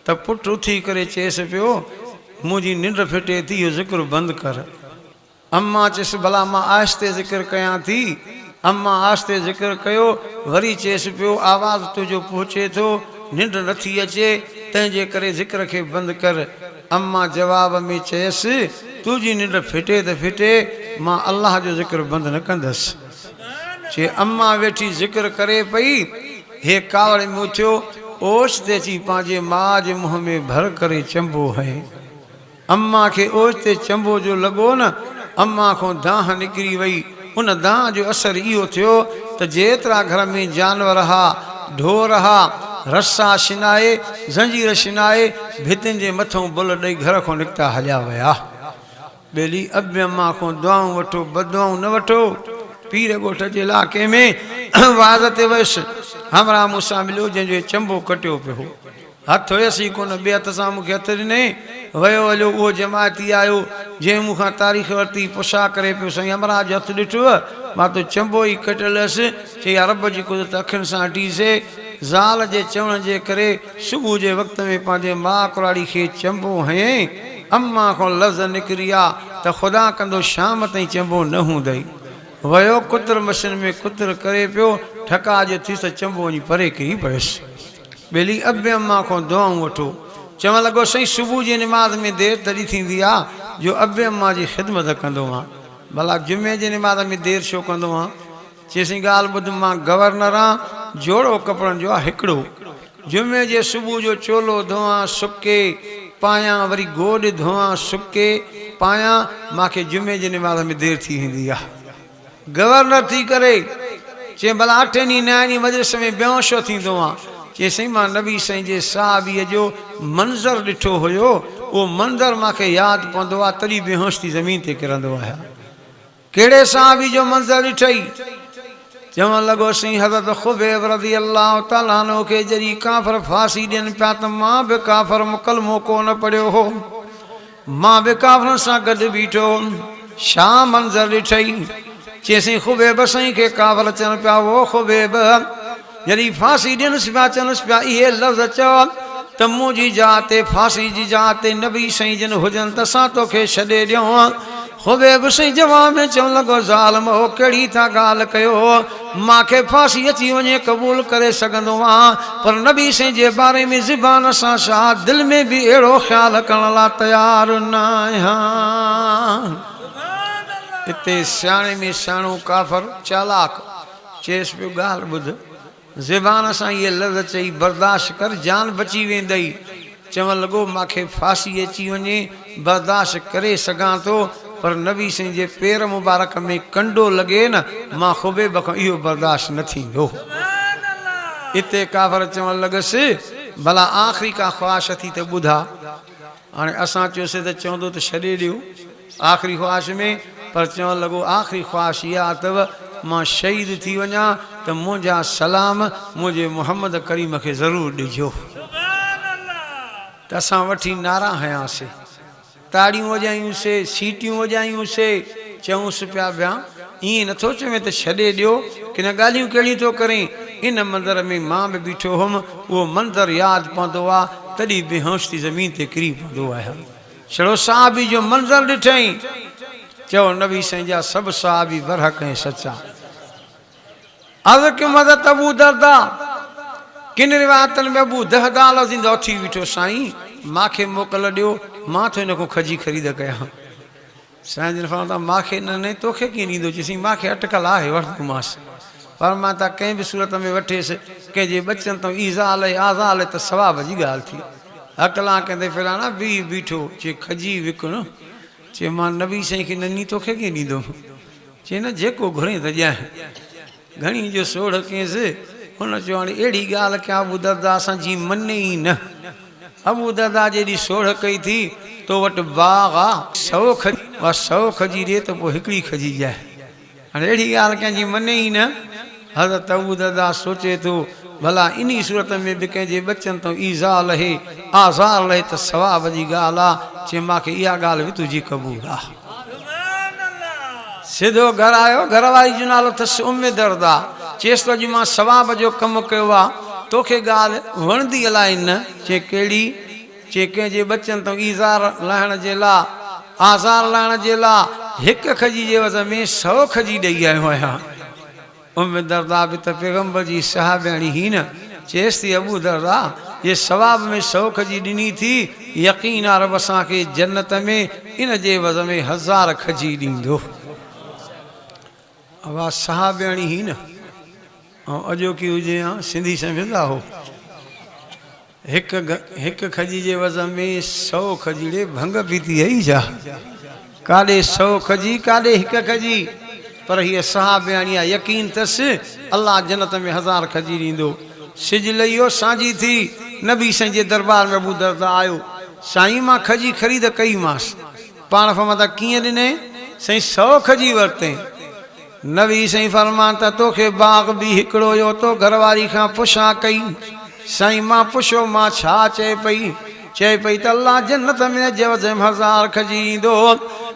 त पुटु उथी करे चएसि पियो मुंहिंजी निंड फिटे थी, इहो ज़िक्र बंदि कर। अम्मा चएसि भला मां आहिस्ते ज़िक्र कयां थी। अम्मा आहिस्ते ज़िक्र कयो, वरी चएसि पियो आवाज़ तुंहिंजो पहुचे थो, निंड नथी अचे, तंहिंजे करे ज़िक्र खे बंदि कर। अम्मा जवाब में चयसि तुंहिंजी निंड फिटे त फिटे, मां अलाह जो ज़िक्र बंदि न कंदसि। चए अम्मा वेठी ज़िक्र करे पई, हे कावड़ में उथियो, ओश ते अची पंहिंजे माउ जे मुंहं में भर करे चंबो है। अम्मा खे ओश ते चंबो जो लॻो न, अम्मा खां दाह निकिरी वई। उन दाह जो असर इहो थियो त जेतिरा घर में जानवर हा, ढोर हा, रसा शिनाए, ज़ंजीर शिनाए, भितियुनि जे मथां बुल ॾेई घर खां निकिता हलिया विया। ॿेली अबे अम्मा खां दुआऊं वठो, बदुआऊं न वठो। पीर ॻोठ जे इलाइक़े में वाज़ ते वियुसि, हमरा मूंसां मिलियो जंहिंजो चंबो कटियो पियो, हथ हुयसि ई कोन, ॿिए हथ सां मूंखे हथ ॾिने। वियो हलियो उहो जमायती आयो जंहिं मूंखां तारीख़ वरिती, पुछा करे पियो साईं हमरा जो हथु ॾिठो, मां तो चंबो ई कटियल हुअसि। चई रब जी कुदरत अखियुनि सां ॾिसे, ज़ाल जे चवण जे करे सुबुह जे वक़्त में पंहिंजे माउ कुराड़ी खे चंबो हयईं। अम्मा खां लफ़्ज़ निकिरी आ त ख़ुदा कंदो शाम ताईं चंबो न हूंदई। वयो कुतर मशीन में कुतर करे पियो, ठका जो थियुसि त चंबो वञी परे किरी पियुसि। ॿेली अबे अम्मा खां दुआऊं वठो। चवणु लॻो साईं सुबुह जी निमाज़ में देरि तॾहिं थींदी आहे जो अबे अम्मा जी ख़िदमत कंदो आहियां। भला जुमे जी निमाज़ में देरि छो कंदो आहियां? चएसि ॻाल्हि ॿुध, मां गवर्नर आहियां, जोड़ो कपिड़नि जो आहे हिकिड़ो। जुमे जे सुबुह जो चोलो धोआं सुके पायां, वरी गोॾ धोआं सुके पायां, मूंखे जुमे जी निमाज़ में देरि थी वेंदी आहे। गवर्नर थी करे चए भला 8 ॾींहं 9 ॾींहं मजलिस में ॿियो छो थींदो आहे? चए साईं मां नबी साईं जे साहबीअ जो मंज़र ॾिठो हुयो, उहो मंज़र मूंखे यादि पवंदो आहे, तॾहिं बेहोश थी ज़मीन ते किरंदो आहियां। कहिड़े साहबी जो मंज़र ॾिठई? चवणु लॻो साईं हज़रत ख़ुबैब रज़ी अल्लाह ताला अन्हु खे जॾहिं काफ़िर फांसी ॾियनि पिया त मां बि काफ़िर मुकलमो कोन पढ़ियो हो, मां बि काफ़िरनि सां गॾु बीठो। छा मंज़र ॾिठई? चएसि ख़ुबैब साईं खे काफ़िर चवनि पिया, वो ख़ुबैब जॾहिं फांसी ॾियनिसि पिया चवनिसि पिया इहे लफ़्ज़ चओ त मुंहिंजी जात ते फांसी जी जात ते नबी साईं जिन हुजनि त असां तोखे छॾे ॾियूं। ख़ुबैब साईं जवाब में चवणु लॻो ज़ालिम हो कहिड़ी था ॻाल्हि कयो, मूंखे फांसी अची वञे क़बूल करे सघंदो आहियां, पर नबी साईं जे बारे में ज़ुबान सां छा दिलि में बि अहिड़ो ख़्यालु करण लाइ तयारु न आहियां। हिते सियाणे में सियाणो काफ़िर चालाक चएसि पियो ॻाल्हि ॿुध, ज़ुबान सां इहे लफ़्ज़ चई बर्दाश्त कर, जान बची वेंदई। चवणु लॻो मूंखे फांसी अची वञे बर्दाश्त करे सघां थो, पर नबी साईं जे पेर मुबारक में कंडो लॻे न, मां ख़ुबैब खां इहो बर्दाश्त न थींदो। हिते काफ़िर चवणु लॻसि भला आख़िरी का ख़्वाहिश थी त ॿुधा। हाणे असां चयोसीं त चवंदो त छॾे ॾियो आख़िरी ख़्वाहिश में, पर चवणु लॻो आख़िरी ख़्वाहिश इहा अथव मां शहीद थी वञा त मुंहिंजा सलाम मुंहिंजे मोहम्मद करीम खे ज़रूरु ॾिजो। त असां वठी नारा हयासीं, ताड़ियूं वॼायूंसीं, सीटियूं वॼायूंसीं, चयूंसि पिया पिया ईअं नथो चवे त छॾे ॾियो, किन ॻाल्हियूं कहिड़ियूं थो करें। इन मंदर में मां बि बीठो हुउमि, उहो मंदर यादि पवंदो आहे, तॾहिं बेहोश थी ज़मीन ते किरी पवंदो आहियां। छड़ो साहबी जो मंज़र ॾिठई, चओ नबी साईं जा सभु साहबी बरहक ऐं सचा। अर्ज़ कयो मदद अबू दरदा, किन रिवायतनि में अबू दहदा लफ़्ज़ उथी बीठो, साईं मूंखे मोकल ॾियो, मां तो हिन खां खजी ख़रीद कयां। साईं जिन फरमाया मूंखे न तोखे कीअं ॾींदो? चईं मूंखे अटकल आहे वठंदोमांसि, पर मां त कंहिं बि सूरत में वठेसि, कंहिंजे बचनि तां ईज़ा आले आज़ा आले त सवाब जी ॻाल्हि थी। अकला कंदे फिराना बीठो, चए खजी विकिण। चए मां नबी साईं खे ननी तोखे कीअं ॾींदुमि? चए न जेको घुरे त ॼाए। घणी जो सोढ़ कयसि, हुन चयो हाणे अहिड़ी ॻाल्हि कयां अबू दरदा असांजी मने ई न। अबू दरदा जेॾी सोढ़ कई थी, तो वटि बाग़ आहे 100 खजी ॾे त पोइ हिकिड़ी खजी ॼाए। हाणे अहिड़ी ॻाल्हि कंहिंजी मने ई न। हज़रत अबू दरदा सोचे थो भला इन सूरत में बि कंहिंजे बचनि तां ईज़ा लहे आज़ार लहे त सवाब जी ॻाल्हि आहे। चए मूंखे इहा ॻाल्हि बि तुंहिंजी क़बूल आहे। सिधो घर आयो, घर वारी जो नालो अथसि उम्मे दरदा। चएसि तो अॼु मां सवाब जो कमु कयो आहे, तोखे ॻाल्हि वणंदी अलाए न? चए कहिड़ी? चए कंहिंजे बचनि तां ईज़ार लहण जे लाइ आज़ार लहण जे लाइ 1 खजी जे वज़ में 100 खजी ॾेई आयो आहियां। उम्मे दरदा बि त पैगंबर जी साहबियाणी ही न। चएसि थी अबू दरदा ये सवाब में 100 खजी ॾिनी थी, यकीन आहे रब असांखे जन्नत में इन जे वज़ में 1000 खजी ॾींदो। आवाज़ साहबियाणी ही न, ऐं अॼोकी हुजे हा सिंधी सम्झंदा हो। 1 खजी जे वज़ में 100 खजी ॾे, भंग पीती आई छा? काॾे 100 खजी काॾे 1 खजी, पर हीअ साहबियाणी आहे, यकीन अथसि अल्लाह जन्नत में 1000 खजी ॾींदो। सिज लहियो सांझी थी, नबी साईं जे दरबार में अबू दरदा आयो। साईं मां खजी ख़रीद कईमांसि। पाण फरमाता कीअं ॾिने? साईं 100 खजी वरिते। नबी साईं फरमान त तोखे बाग़ बि हिकिड़ो हुयो, तो घरवारी खां पुछां कई। साईं मां पुछो मां छा चए पई? चए पई त अल्लाह जन्नत में जवज़ 1000 खजी ॾींदो।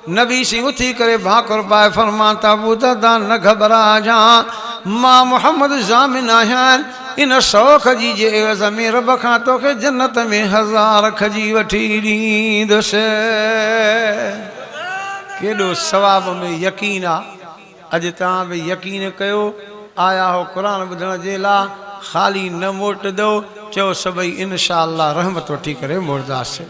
नबी साईं उथी करे भाकुर पाए फरमान त अबू दरदा न घबरा जा, मां मोहम्मद ज़ामिन आहियां, इन 100 खजी जे एवज़ में रब खां तोखे जन्नत में 1000 खजी वठी ॾींदुसि। केॾो सवाब में यकीन आहे। अॼु तव्हां बि यकीन कयो, आया हो क़ुर ॿुधण जे लाइ, ख़ाली न मोटंदो, चओ सभई इंशा अल्लाह रहमत वठी करे मोड़दासीं।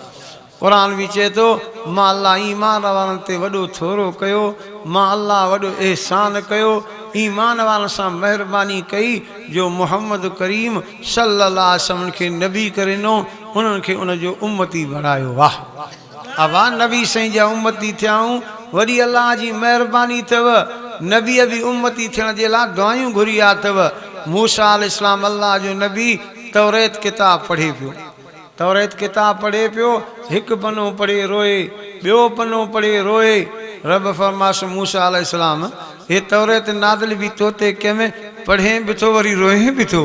क़ुर बि चए थो मां अल्लाह ईमान वारनि ते वॾो थोरो कयो, मां अल्लाह वॾो एहसान कयो, ईमान वारनि सां महिरबानी कई जो मोहम्मद करीम सल्लल्लाहु अलैहि वसल्लम खे नबी करे ॾिनो, उन्हनि खे उनजो उम्मती बणायो। वाह अबा नबी साईं जा उम्मती थियाऊं, वरी अल्लाह जी महिरबानी अथव। नबी बि उम्मती थियण जे लाइ दुआयूं घुरिया अथव। मूसा अलैहिस्सलाम अल्लाह जो नबी तौरेत किताब पढ़े पियो, तौरेत किताब पढ़े पियो, हिकु पनो पढ़े रोए, ॿियो पनो पढ़े रोए। रब फरमास मूसा अलैहिस्सलाम हे तौरेत नाज़िल बि तो ते कंहिंमें पढ़े बि थो वरी रोए बि थो।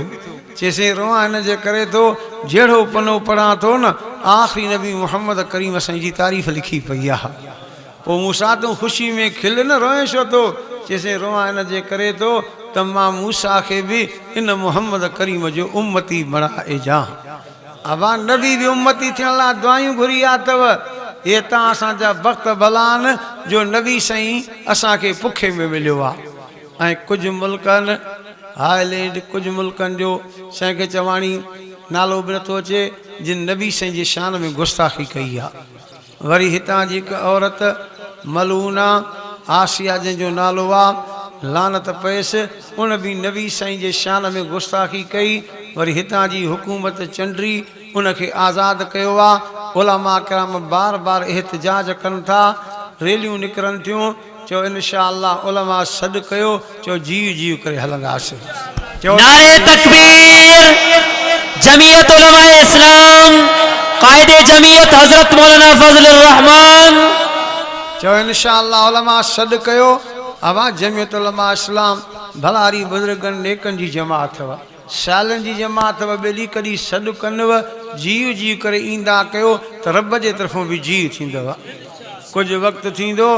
चएसि रोआ हिन जे करे थो जहिड़ो पनो पढ़ां थो न आख़िरी नबी मोहम्मद करीम असां जी तारीफ़ लिखी पई आहे। पोइ मूसा तूं ख़ुशी में खिल न रोए छो थो? चएसि रोआ हिन जे करे थो त मां मूसा खे बि इन मोहम्मद करीम जो उम्मती बणाइजां। अबा नबी बि उम्मती थियण लाइ दुआयूं घुरिया अथव। हे तव्हां असांजा वक़्त भलान जो नबी साईं असांखे पुखे में मिलियो आहे। ऐं कुझु मुल्कनि हाईलैंड, कुझु मुल्कनि जो कंहिंखे चवाणी नालो बि नथो अचे जिन नबी साईं जे शान में गुस्ताखी कई आहे। वरी हितां जी हिकु औरत मलूना आसिया जंहिंजो नालो आहे, लानत पयसि, उन बि नबी साईं जे शान में गुस्ताखी कई। वरी हितां जी हुकूमत चंडी उनखे आज़ादु कयो आहे। उलमा किराम बार बार एहतजाज कनि था, रैलियूं निकिरनि थियूं, चओ इंशा अल्लाह उलमा सॾु कयो, चओ जीव जीव करे हलंदासीं। नारे तकबीर। जमीयत उलमा इस्लाम कायदे जमीयत हजरत मौलाना फजलुर रहमान। चओ इंशा अल्लाह उलमा सॾु कयो। अवा जमीयत उलमा इस्लाम भलारी बुज़ुर्गनि नेकनि जी जमात अथव, सालनि जी जमात अथव। ॿेली कॾहिं सॾु कनिव, जीव जीव करे ईंदा कयो त रब जे तरफ़ों बि जीव थींदव। कुझु वक़्तु थींदो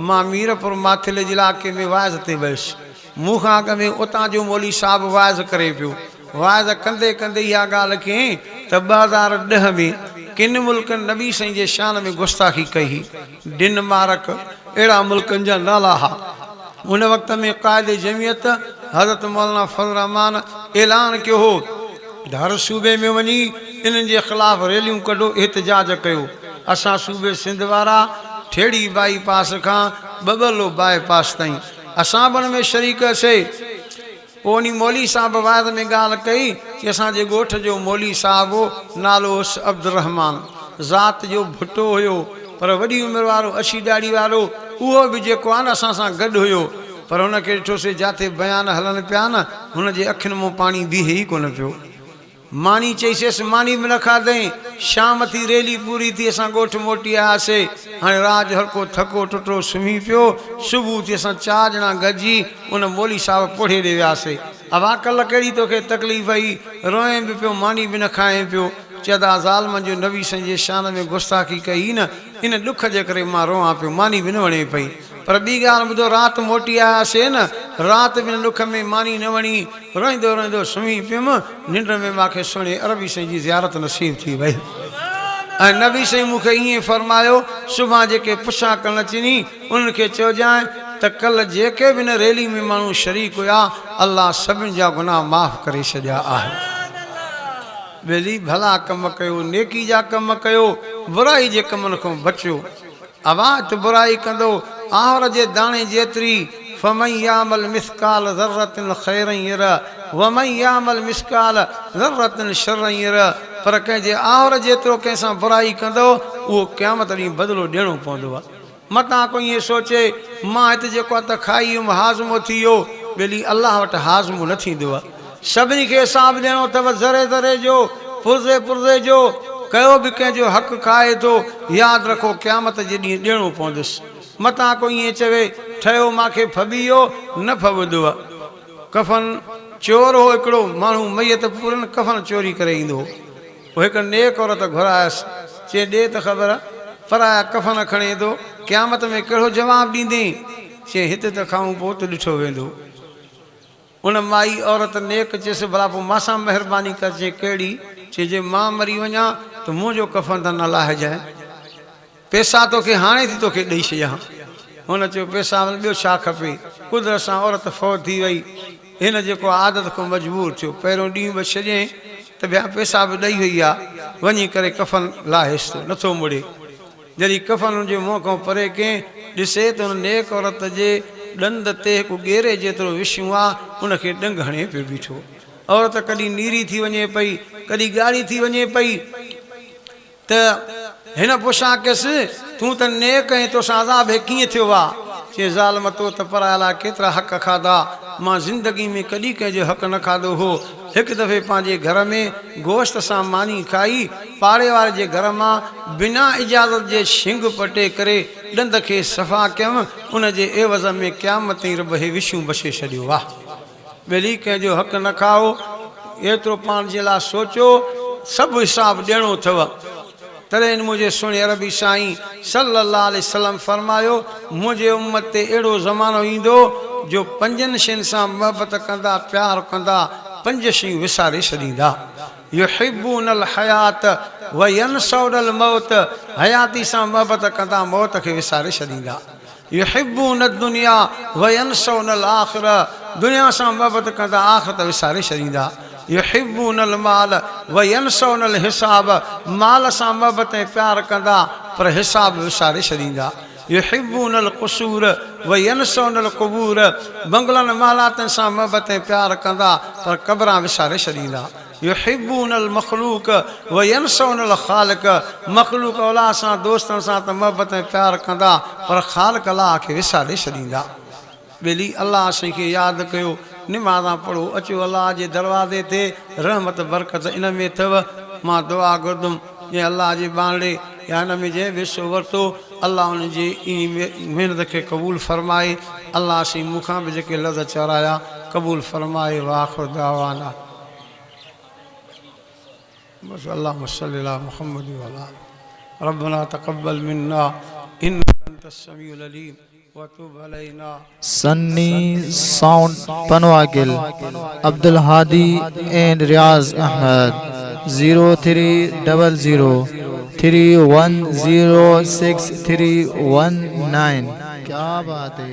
मां मीरपुर माथिले इलाइक़े में वाइज़ ते वियुसि। मूंखां अॻ में उतां जो मौली साहिबु वाइज़ करे पियो। वाइज़ कंदे कंदे इहा ॻाल्हि कयईं त 2010 में किन मुल्कनि नबी साईं जे शान में गुस्ताखी कई। डेनमार्क, अहिड़ा मुल्कनि जा नाला हुआ। उन वक़्त में क़ाइदे जमीयत हज़रत मौलाना फज़लुर रहमान ऐलान कयो हो त हर सूबे में वञी इन्हनि जे ख़िलाफ़ रैलियूं कढो, एहतजाज कयो। असां सूबे सिंध वारा ठेड़ी बाईपास खां बबलो बाईपास ताईं असां बि हुन में शरीक हुआसीं। पोइ उन मौली साहिब वाइद में ॻाल्हि कई कि असांजे ॻोठ जो मौली साहिबु हो, नालो हुउसि अब्दुर रहमान। ज़ात जो भुटो हुयो पर वॾी उमिरि वारो, अछी ॾाढ़ी वारो। उहो बि जेको आहे न असां सां गॾु हुयो, पर हुनखे ॾिठोसीं जिते बयान हलनि पिया न हुनजे अखियुनि मां पाणी बीहे ई कोन पियो। मानी चईसींसि मानी बि न खाधई। शाम थी रैली पूरी थी, असां ॻोठ मोटी आयासीं। हाणे राज हर को थको टुटो सुम्ही पियो। सुबुह थी असां 4 ॼणा गॾिजी उन मौली साहिबु पोड़े ॾे वियासीं। अवा कल्ह कहिड़ी तोखे तकलीफ़ आई? रोए बि पियो, मानी बि न खाए पियो। चवंदा ज़ालमनि जो नबी साईं जे शान में गुस्ताखी कई न, इन ॾुख जे करे मां रोआं पियो, मानी बि न वणे पई। पर ॿी ॻाल्हि ॿुधो, राति मोटी आयासीं न, राति बि ॾुख में मानी न वणी। रोईंदो रोईंदो सुम्ही पियुमि। निंड में मूंखे सुहिणे अरबी साईं जी ज़ियारत नसीब थी वई। ऐं नबी साईं मूंखे ईअं फरमायो, सुभाणे जेके पुछा करणु अचिनी उन्हनि खे चइजांइ त कल्ह जेके बि हिन रैली में माण्हू शरीक हुआ, अल्लाह सभिनि जा गुनाह माफ़ करे छॾिया आहिनि। ॿेली भला कम कयो, नेकी जा कम कयो, बुराई जे कमनि खां बचियो। आवाज़ बुराई कंदो आहर जे दाणे जेतिरी। फमन यामल मिस्काल ज़र्रतिन ख़ैरन यरा वमन यामल मिस्काल ज़र्रतिन शर्रन यरा। पर कंहिंजे आहर जेतिरो कंहिंसां बुराई कंदो उहो क़यामत ॾींहुं बदिलो ॾियणो पवंदो आहे। मतां को ईअं सोचे मां हिते जेको आहे त खाई वियुमि, हाज़मो थी वियो। ॿेली अलाह वटि हाज़मो न थींदो आहे। सभिनी खे हिसाबु ॾियणो अथव, ज़रे ज़रे जो, पुर्ज़े पुर्ज़े जो। कयो बि कंहिंजो हक़ खाए थो, यादि रखो क़यामत जे ॾींहुं ॾियणो पवंदुसि। मतां को ईअं चवे ठहियो मूंखे फबीयो, न फबंदो आहे। कफ़न चोर हो हिकिड़ो माण्हू, मैयत पूरनि कफ़न चोरी करे ईंदो हो। पोइ हिकु नेक औरत घुरायसि, चए ॾे त ख़बर, पराया कफ़न खणे थो, क़यामत में कहिड़ो जवाबु ॾींदे? चए हिते त खाऊं पोइ त ॾिठो वेंदो। उन माई औरत नेक चेसि भला पोइ मां सां महिरबानी करजे कहिड़ी चइजे मां मरी वञा त मुंहिंजो कफ़न त न लाहिजांइ पैसा तोखे हाणे थी तोखे ॾेई छॾियां हुन चयो पैसा ॿियो छा खपे कुदरत सां औरत फौत थी वई हिन जेको आदत खां मजबूर थियो पहिरियों ॾींहुं बि छॾियईं त ॿिया पैसा बि ॾेई वई आहे वञी करे कफ़न लाहेसि थो नथो मुड़े जॾहिं कफ़न जे मुंहं खां परे कंहिं ॾिसे त हुन नेक औरत जे ॾंद ते हिकु ॻेरे जेतिरो विछूं आहे उनखे ॾंग हणे पियो बीठो औरत कॾहिं नीरी थी वञे पई कॾहिं ॻाढ़ी थी वञे पई त हिन पुछां कयसि तूं त नेक ऐं तोसां अज़ाब कीअं थियो आहे चए ज़ालिम तो त पराया लाइ केतिरा हक़ खाधा मां ज़िंदगी में कॾहिं कंहिंजो हक़ न खाधो हो हिकु दफ़े पंहिंजे घर में गोश्त सां मानी खाई पाड़े वारे जे घर मां बिना इजाज़त जे शिंग पटे करे ॾंद खे सफ़ा कयमि उन जे एवज़ में क़यामत ताईं रब हे विछूं बछे छॾियो आहे ॿिली कंहिंजो हक़ न खाओ एतिरो पाण जे लाइ सोचियो सभु हिसाबु ॾियणो अथव तॾहिं मुंहिंजे सुहिणे अरबी साईं सल्लल्लाहु अलैहि वसल्लम फरमायो मुंहिंजे उम्मत ते अहिड़ो ज़मानो ईंदो जो पंजनि शयुनि सां मोहबत कंदा प्यारु कंदा पंज शयूं विसारे छॾींदा युहिब्बूनल हयात व यनसौनल मौत हयाती सां मोहबत कंदा मौत खे विसारे छॾींदा युहिब्बून दुनिया व यनसौनल आख़िरा दुनिया सां मोहबत कंदा आख़िरत विसारे छॾींदा युहिब्बूनल माल व यनसौनल हिसाब माल सां मोहबत ऐं प्यारु कंदा पर हिसाब विसारे छॾींदा युहिब्बूनल क़ुसूर व यनसौनल क़ुबूर बंगलनि मालातनि सां मोहबत ऐं प्यारु कंदा पर क़बरां विसारे छॾींदा युहिब्बूनल मख़लूक व यनसौनल ख़ालिक मख़लूक औलाद सां दोस्तनि सां त मोहबत ऐं प्यारु कंदा पर ख़ालिक अलाह खे विसारे छॾींदा ॿिली अलाह असांखे यादि कयो निमाज़ां पढ़ो अचो अलाह जे दरवाज़े ते रहमत बरकत इन में अथव मां दुआ घुरदुमि जीअं अलाह जे बांडे या हिन में जंहिं बि हिसो वरितो अलाह उन जी इन महिनत खे क़बूल फरमाए अलाह असीं मूंखां बि जेके लफ़्ज़ चवराया क़बूल फरमाए वाख़िर दावाना बस अल्लाहुम्मा सल्लि अला मुहम्मद व अला रब्बना तक़ब्बल मिन्ना इन्नका अंतस समीउल अलीम व तुब अलैना सन्नी साउंड पनवागिल अब्दुल हादी एंड रियाज अहमद 03003106 319 क्या बात है।